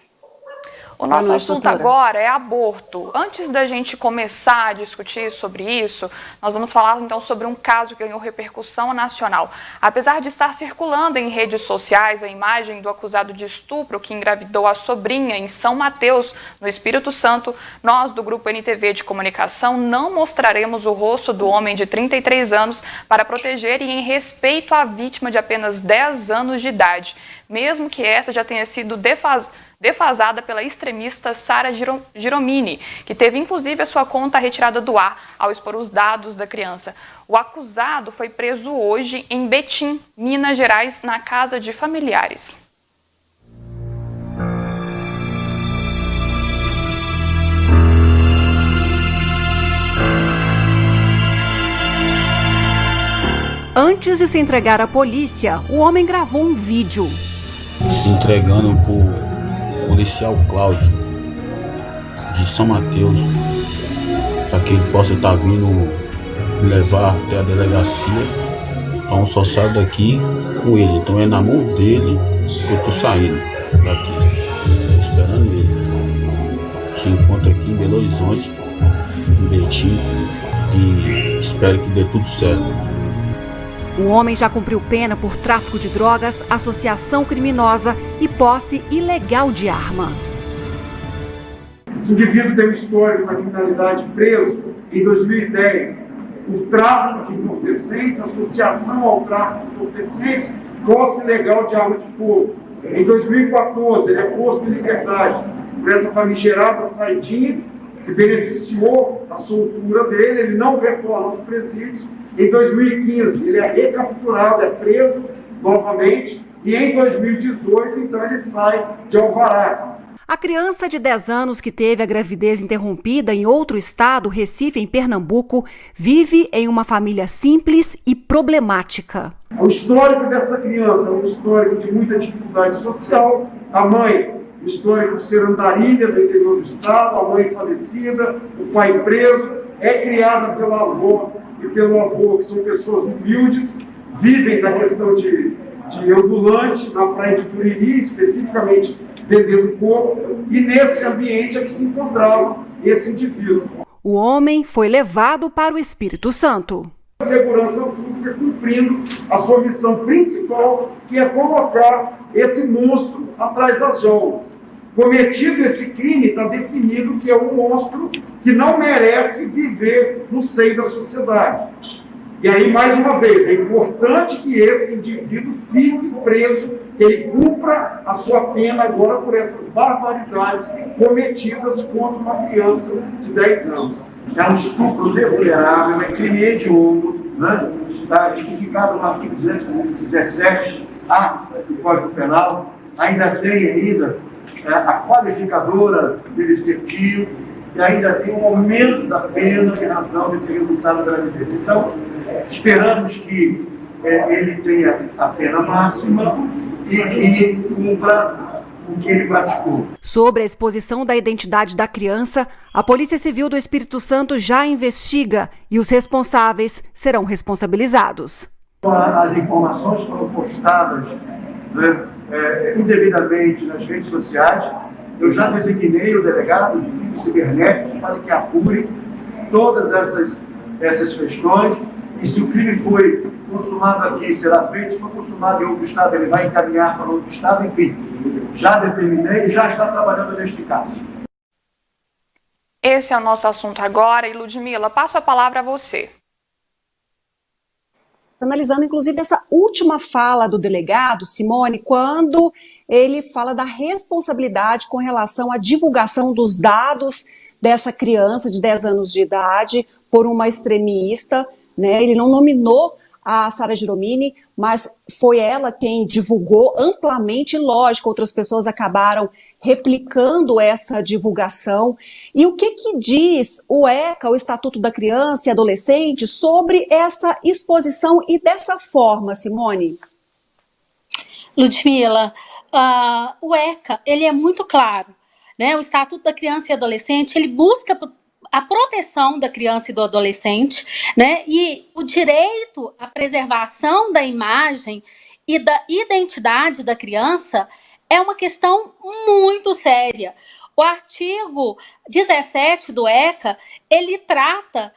O nosso assunto agora é aborto. Antes da gente começar a discutir sobre isso, nós vamos falar então sobre um caso que ganhou repercussão nacional. Apesar de estar circulando em redes sociais a imagem do acusado de estupro que engravidou a sobrinha em São Mateus, no Espírito Santo, nós do Grupo NTV de Comunicação não mostraremos o rosto do homem de 33 anos para proteger e em respeito à vítima de apenas 10 anos de idade, mesmo que essa já tenha sido defasada pela extremista Sara Giromini, que teve inclusive a sua conta retirada do ar ao expor os dados da criança. O acusado foi preso hoje em Betim, Minas Gerais, na casa de familiares. Antes de se entregar à polícia, o homem gravou um vídeo. Se entregando por policial Cláudio, de São Mateus, para que ele possa estar vindo me levar até a delegacia. Então só saio daqui com ele. Então é na mão dele que eu tô saindo daqui, esperando ele. Se encontra aqui em Belo Horizonte, em Betim, e espero que dê tudo certo. O homem já cumpriu pena por tráfico de drogas, associação criminosa e posse ilegal de arma. Esse indivíduo tem um histórico na criminalidade, preso em 2010 por tráfico de entorpecentes, associação ao tráfico de entorpecentes, posse ilegal de arma de fogo. Em 2014, ele é posto em liberdade por essa famigerada saidinha que beneficiou a soltura dele, ele não retorna aos presídios. Em 2015, ele é recapturado, é preso novamente, e em 2018, então, ele sai de alvará. A criança de 10 anos que teve a gravidez interrompida em outro estado, Recife, em Pernambuco, vive em uma família simples e problemática. O histórico dessa criança é um histórico de muita dificuldade social. A mãe, o histórico de ser andarilha do interior do estado, a mãe falecida, o pai preso, é criada pela avó e pelo avô, que são pessoas humildes, vivem da questão de ambulante na praia de Turiri, especificamente vendendo coco, e nesse ambiente é que se encontrava esse indivíduo. O homem foi levado para o Espírito Santo. A segurança pública cumprindo a sua missão principal, que é colocar esse monstro atrás das jaulas. Cometido esse crime, está definido que é um monstro que não merece viver no seio da sociedade. E aí, mais uma vez, é importante que esse indivíduo fique preso, que ele cumpra a sua pena agora por essas barbaridades cometidas contra uma criança de 10 anos. É um estupro deliberado, é crime hediondo, né? Está tipificado no artigo 217, A do Código Penal, ainda tem a qualificadora dele ser tio, e ainda tem um aumento da pena em razão de ter resultado da gravidez. Então, esperamos que ele tenha a pena máxima e que cumpra o que ele praticou. Sobre a exposição da identidade da criança, a Polícia Civil do Espírito Santo já investiga e os responsáveis serão responsabilizados. As informações foram postadas indevidamente nas redes sociais. Eu já designei o delegado de crimes cibernéticos para que apure todas essas questões, e se o crime foi consumado aqui, será feito. Se for consumado em outro estado, ele vai encaminhar para outro estado. Enfim, já determinei e já está trabalhando neste caso. Esse é o nosso assunto agora, e Ludmila, passo a palavra a você. Analisando, inclusive, essa última fala do delegado, Simone, quando ele fala da responsabilidade com relação à divulgação dos dados dessa criança de 10 anos de idade por uma extremista, né? Ele não nominou a Sara Giromini, mas foi ela quem divulgou amplamente, e lógico, outras pessoas acabaram replicando essa divulgação. E o que diz o ECA, o Estatuto da Criança e Adolescente, sobre essa exposição e dessa forma, Simone? Ludmila, o ECA, ele é muito claro, né? O Estatuto da Criança e Adolescente, ele busca a proteção da criança e do adolescente, né? E o direito à preservação da imagem e da identidade da criança é uma questão muito séria. O artigo 17 do ECA, ele trata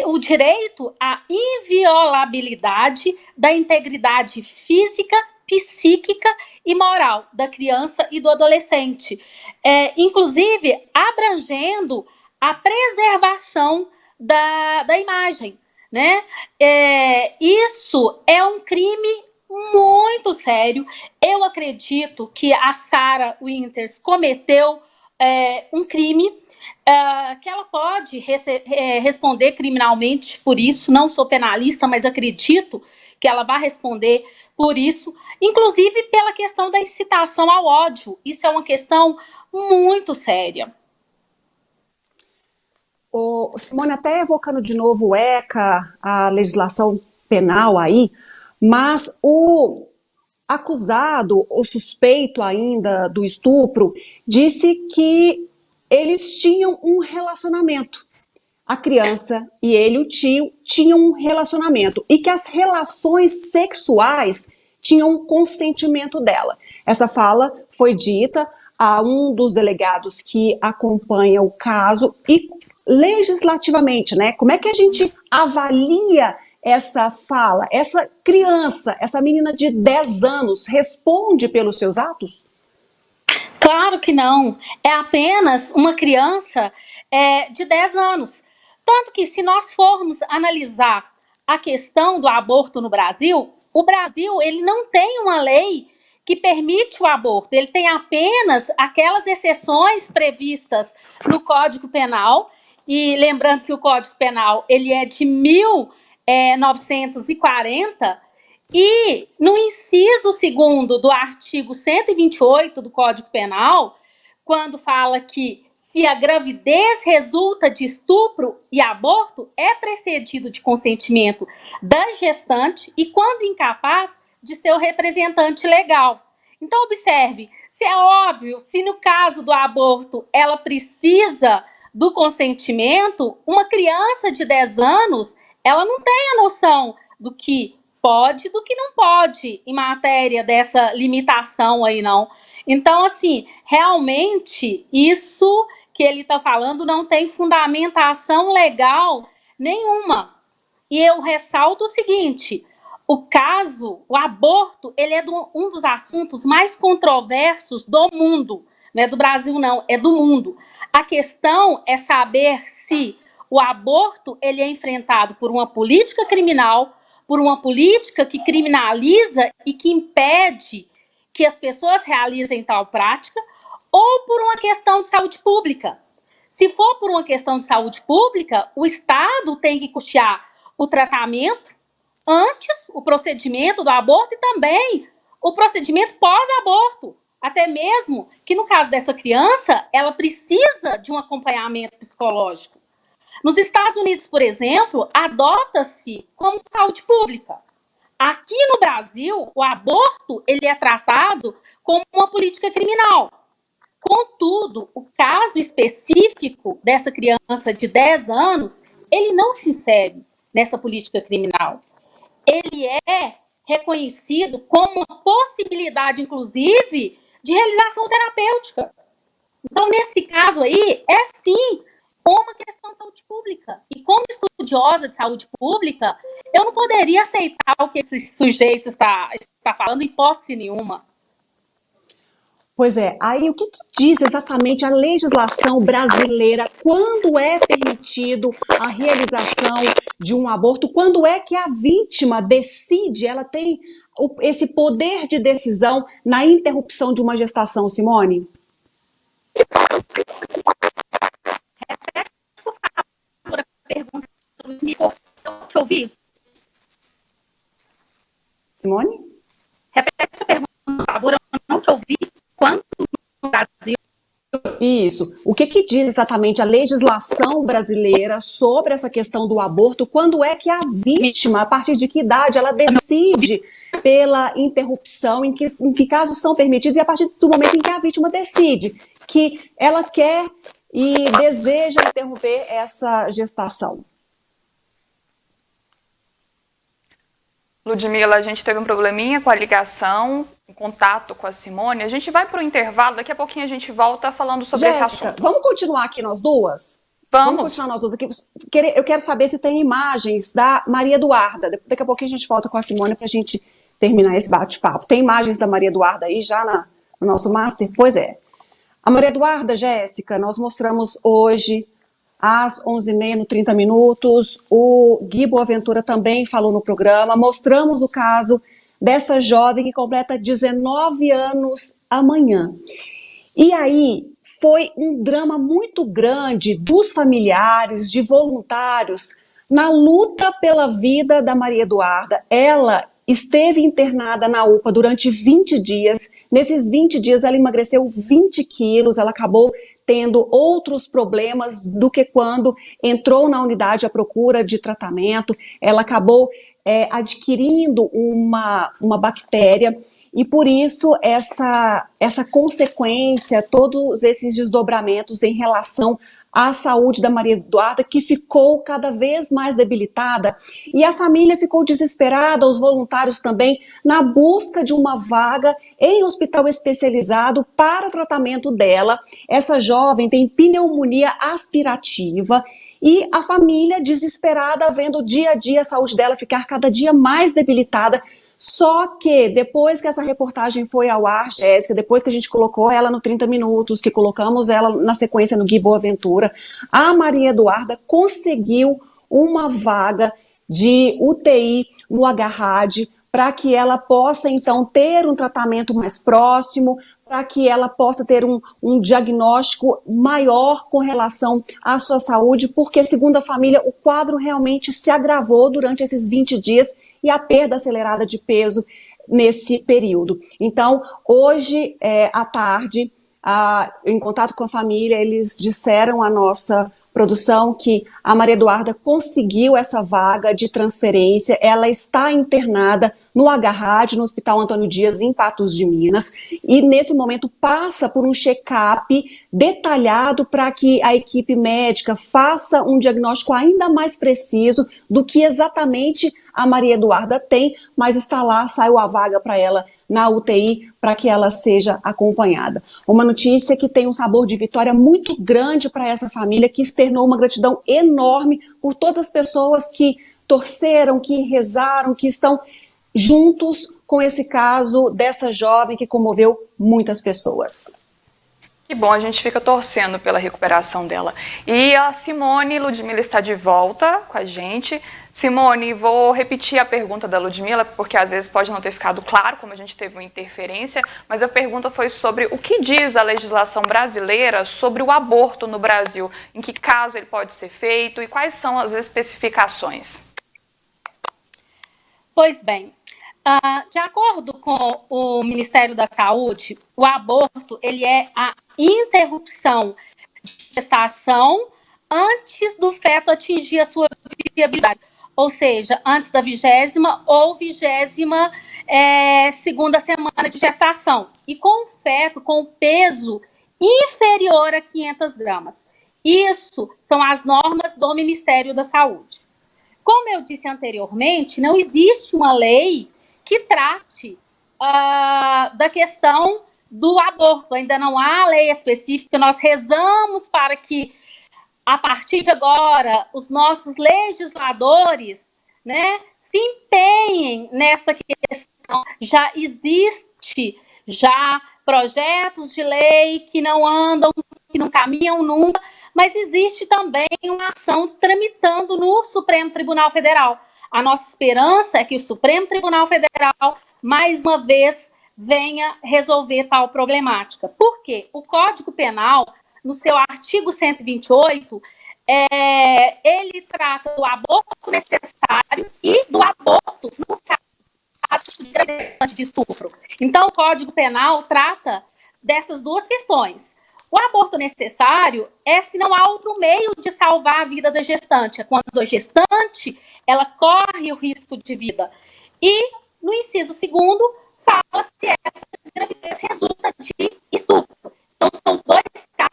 o direito à inviolabilidade da integridade física, psíquica e moral da criança e do adolescente, inclusive abrangendo a preservação da imagem, né? Isso é um crime muito sério. Eu acredito que a Sarah Winters cometeu um crime, que ela pode responder criminalmente por isso. Não sou penalista, mas acredito que ela vai responder por isso, inclusive pela questão da incitação ao ódio. Isso é uma questão muito séria. Simone, até evocando de novo o ECA, a legislação penal aí, mas o acusado, o suspeito ainda do estupro, disse que eles tinham um relacionamento. A criança e ele, o tio, tinham um relacionamento e que as relações sexuais tinham consentimento dela. Essa fala foi dita a um dos delegados que acompanha o caso. E legislativamente, né? Como é que a gente avalia essa fala? Essa criança, essa menina de 10 anos, responde pelos seus atos? Claro que não. É apenas uma criança de 10 anos. Tanto que, se nós formos analisar a questão do aborto no Brasil, o Brasil ele não tem uma lei que permite o aborto. Ele tem apenas aquelas exceções previstas no Código Penal. E lembrando que o Código Penal ele é de 1940, e no inciso 2º do artigo 128 do Código Penal, quando fala que se a gravidez resulta de estupro e aborto, é precedido de consentimento da gestante e, quando incapaz, de seu representante legal. Então, observe, se é óbvio, se no caso do aborto ela precisa do consentimento, uma criança de 10 anos, ela não tem a noção do que pode e do que não pode em matéria dessa limitação aí, não. Então, assim, realmente, isso que ele está falando não tem fundamentação legal nenhuma. E eu ressalto o seguinte, o aborto, ele é um dos assuntos mais controversos do mundo, não é do Brasil não, é do mundo. A questão é saber se o aborto ele é enfrentado por uma política criminal, por uma política que criminaliza e que impede que as pessoas realizem tal prática, ou por uma questão de saúde pública. Se for por uma questão de saúde pública, o Estado tem que custear o tratamento antes o procedimento do aborto e também o procedimento pós-aborto. Até mesmo que, no caso dessa criança, ela precisa de um acompanhamento psicológico. Nos Estados Unidos, por exemplo, adota-se como saúde pública. Aqui no Brasil, o aborto ele é tratado como uma política criminal. Contudo, o caso específico dessa criança de 10 anos, ele não se insere nessa política criminal. Ele é reconhecido como uma possibilidade, inclusive, de realização terapêutica. Então, nesse caso aí, é sim uma questão de saúde pública. E como estudiosa de saúde pública, eu não poderia aceitar o que esse sujeito está falando em hipótese nenhuma. Pois é, aí o que diz exatamente a legislação brasileira quando é permitido a realização de um aborto, quando é que a vítima decide, ela tem esse poder de decisão na interrupção de uma gestação, Simone? Repete, por favor, a pergunta. Deixa eu ouvir. Simone? Repete a pergunta, por favor, eu não te ouvi. Quanto no Brasil? Isso. O que diz exatamente a legislação brasileira sobre essa questão do aborto? Quando é que a vítima, a partir de que idade, ela decide pela interrupção, em que casos são permitidos, e a partir do momento em que a vítima decide que ela quer e deseja interromper essa gestação? Ludmila, a gente teve um probleminha com a ligação, em contato com a Simone. A gente vai para o intervalo, daqui a pouquinho a gente volta falando sobre esse assunto. Vamos continuar aqui nós duas? Vamos continuar nós duas aqui. Eu quero saber se tem imagens da Maria Eduarda. Daqui a pouquinho a gente volta com a Simone para a gente terminar esse bate-papo. Tem imagens da Maria Eduarda aí já no nosso master? Pois é. A Maria Eduarda, Jéssica, nós mostramos hoje às 11h30, no 30 minutos, o Gui Boaventura também falou no programa, mostramos o caso dessa jovem que completa 19 anos amanhã. E aí foi um drama muito grande dos familiares, de voluntários, na luta pela vida da Maria Eduarda. Ela esteve internada na UPA durante 20 dias. Nesses 20 dias ela emagreceu 20 quilos, ela acabou tendo outros problemas do que quando entrou na unidade à procura de tratamento. Ela acabou adquirindo uma bactéria e por isso essa consequência, todos esses desdobramentos em relação à saúde da Maria Eduarda, que ficou cada vez mais debilitada, e a família ficou desesperada, os voluntários também, na busca de uma vaga em hospital especializado para o tratamento dela. Essa jovem tem pneumonia aspirativa e a família desesperada vendo dia a dia a saúde dela ficar cada dia mais debilitada. Só que depois que essa reportagem foi ao ar, Jéssica, depois que a gente colocou ela no 30 minutos, que colocamos ela na sequência no Gui Boaventura, a Maria Eduarda conseguiu uma vaga de UTI no Agarrad, para que ela possa, então, ter um tratamento mais próximo, para que ela possa ter um diagnóstico maior com relação à sua saúde, porque, segundo a família, o quadro realmente se agravou durante esses 20 dias e a perda acelerada de peso nesse período. Então, hoje, à tarde, em contato com a família, eles disseram à nossa produção que a Maria Eduarda conseguiu essa vaga de transferência, ela está internada no Agarrad, no Hospital Antônio Dias, em Patos de Minas, e nesse momento passa por um check-up detalhado para que a equipe médica faça um diagnóstico ainda mais preciso do que exatamente a Maria Eduarda tem, mas está lá, saiu a vaga para ela na UTI para que ela seja acompanhada. Uma notícia que tem um sabor de vitória muito grande para essa família, que externou uma gratidão enorme por todas as pessoas que torceram, que rezaram, que estão juntos com esse caso dessa jovem que comoveu muitas pessoas. Que bom, a gente fica torcendo pela recuperação dela. E a Simone Ludmila está de volta com a gente. Simone, vou repetir a pergunta da Ludmila, porque às vezes pode não ter ficado claro, como a gente teve uma interferência, mas a pergunta foi sobre o que diz a legislação brasileira sobre o aborto no Brasil, em que caso ele pode ser feito e quais são as especificações. Pois bem, de acordo com o Ministério da Saúde, o aborto ele é a interrupção de gestação antes do feto atingir a sua viabilidade, ou seja, antes da 20ª ou 22ª semana de gestação, e com o feto com peso inferior a 500 gramas. Isso são as normas do Ministério da Saúde. Como eu disse anteriormente, não existe uma lei que trate da questão do aborto. Ainda não há lei específica. Nós rezamos para que, a partir de agora, os nossos legisladores, né, se empenhem nessa questão. Já existe projetos de lei que não andam, que não caminham nunca, mas existe também uma ação tramitando no Supremo Tribunal Federal. A nossa esperança é que o Supremo Tribunal Federal, mais uma vez, venha resolver tal problemática. Por quê? O Código Penal, no seu artigo 128, ele trata do aborto necessário e do aborto no caso de estupro. Então, o Código Penal trata dessas duas questões. O aborto necessário é se não há outro meio de salvar a vida da gestante. É quando a gestante ela corre o risco de vida. E, no inciso 2º, fala se essa gravidez resulta de estupro. Então, são os dois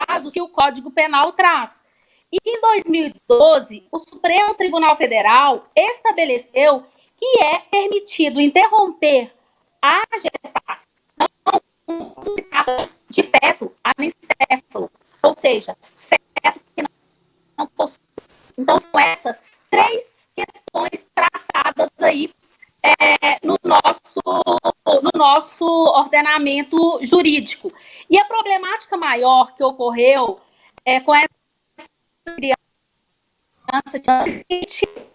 casos que o Código Penal traz. E, em 2012, o Supremo Tribunal Federal estabeleceu que é permitido interromper a gestação de feto anencefalo, ou seja, feto que não possui. Então, são essas 3 questões traçadas aí no nosso ordenamento jurídico. E a problemática maior que ocorreu com essa criança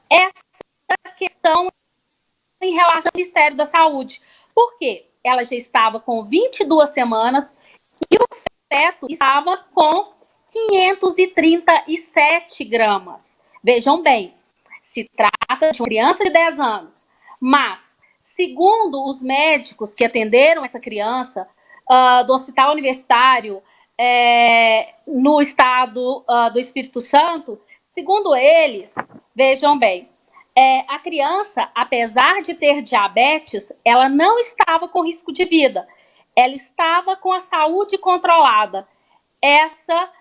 essa questão em relação ao Ministério da Saúde. Por quê? Ela já estava com 22 semanas e o feto estava com 537 gramas. Vejam bem, se trata de uma criança de 10 anos, mas, segundo os médicos que atenderam essa criança do Hospital Universitário no estado do Espírito Santo, segundo eles, vejam bem, a criança, apesar de ter diabetes, ela não estava com risco de vida. Ela estava com a saúde controlada. Essa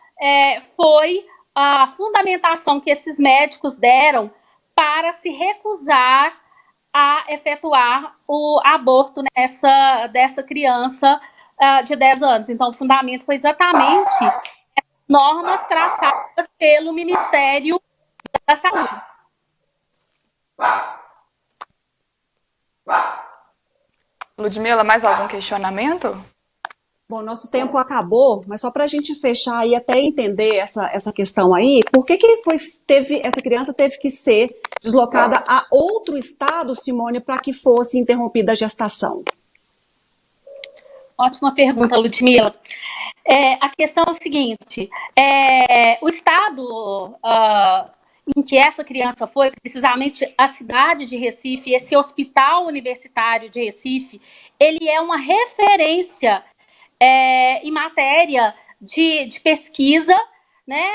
foi a fundamentação que esses médicos deram para se recusar a efetuar o aborto dessa criança de 10 anos. Então, o fundamento foi exatamente as normas traçadas pelo Ministério da Saúde. Ludmila, mais algum questionamento? Bom, nosso tempo acabou, mas só para a gente fechar e até entender essa questão aí, por que essa criança teve que ser deslocada a outro estado, Simone, para que fosse interrompida a gestação? Ótima pergunta, Ludmila. A questão é o seguinte, o estado em que essa criança foi, precisamente a cidade de Recife, esse hospital universitário de Recife, ele é uma referência em matéria de pesquisa, né,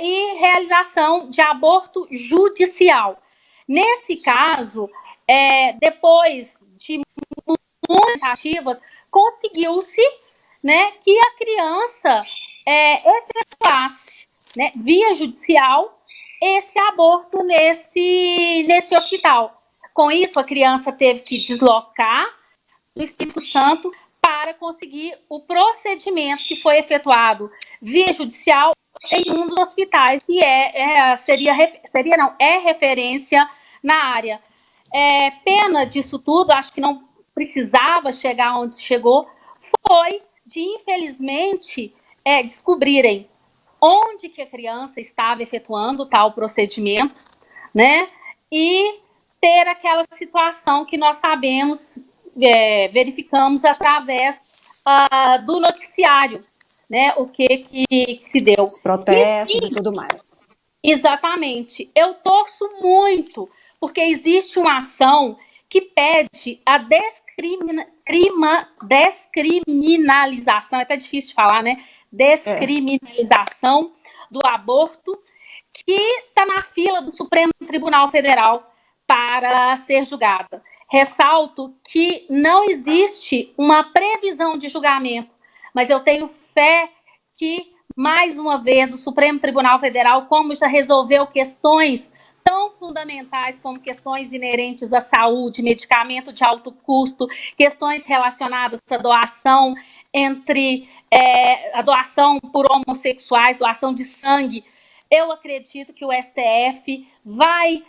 e realização de aborto judicial. Nesse caso, depois de muitas tentativas, conseguiu-se, né, que a criança efetuasse, né, via judicial esse aborto nesse hospital. Com isso, a criança teve que deslocar do Espírito Santo para conseguir o procedimento que foi efetuado via judicial em um dos hospitais que é referência na área. Pena disso tudo, acho que não precisava chegar onde chegou, foi de, infelizmente, descobrirem onde que a criança estava efetuando tal procedimento, né? E ter aquela situação que nós sabemos, verificamos através do noticiário, né? O que se deu. Os protestos e tudo mais. Exatamente. Eu torço muito, porque existe uma ação que pede a descriminalização, é até difícil de falar, né? Descriminalização do aborto, que está na fila do Supremo Tribunal Federal para ser julgada. Ressalto que não existe uma previsão de julgamento, mas eu tenho fé que, mais uma vez, o Supremo Tribunal Federal, como já resolveu questões tão fundamentais como questões inerentes à saúde, medicamento de alto custo, questões relacionadas à doação a doação por homossexuais, doação de sangue, eu acredito que o STF vai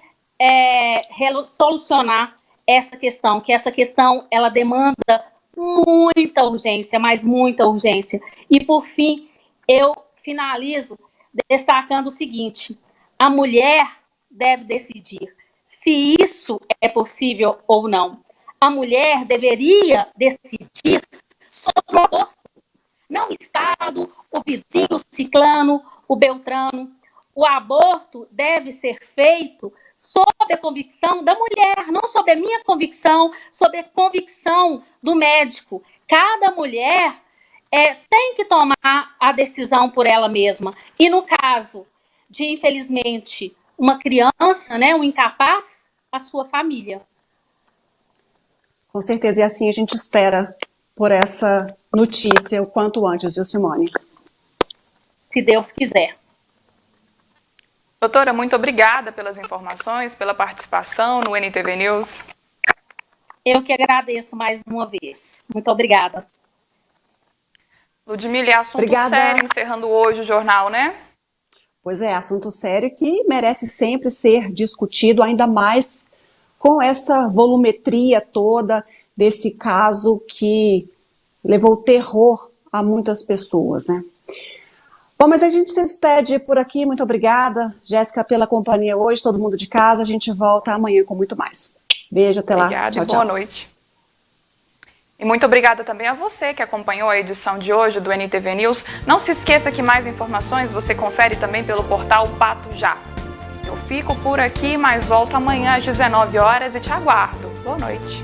solucionar essa questão, que essa questão ela demanda muita urgência, mas muita urgência. E, por fim, eu finalizo destacando o seguinte: a mulher deve decidir se isso é possível ou não. A mulher deveria decidir sobre o aborto, não o Estado, o vizinho, o ciclano, o beltrano. O aborto deve ser feito sob a convicção da mulher, não sob a minha convicção, sob a convicção do médico. Cada mulher tem que tomar a decisão por ela mesma. E no caso de, infelizmente, uma criança, né, um incapaz, a sua família. Com certeza, e assim a gente espera por essa notícia o quanto antes, viu, Simone? Se Deus quiser. Doutora, muito obrigada pelas informações, pela participação no NTV News. Eu que agradeço mais uma vez. Muito obrigada. Ludmila, é assunto sério encerrando hoje o jornal, né? Pois é, assunto sério que merece sempre ser discutido, ainda mais com essa volumetria toda desse caso que levou terror a muitas pessoas, né? Bom, mas a gente se despede por aqui. Muito obrigada, Jéssica, pela companhia hoje, todo mundo de casa. A gente volta amanhã com muito mais. Beijo, até lá. Obrigada tchau, e boa tchau. noite. E muito obrigada também a você que acompanhou a edição de hoje do NTV News. Não se esqueça que mais informações você confere também pelo portal Pato Já. Eu fico por aqui, mas volto amanhã às 19 horas e te aguardo. Boa noite.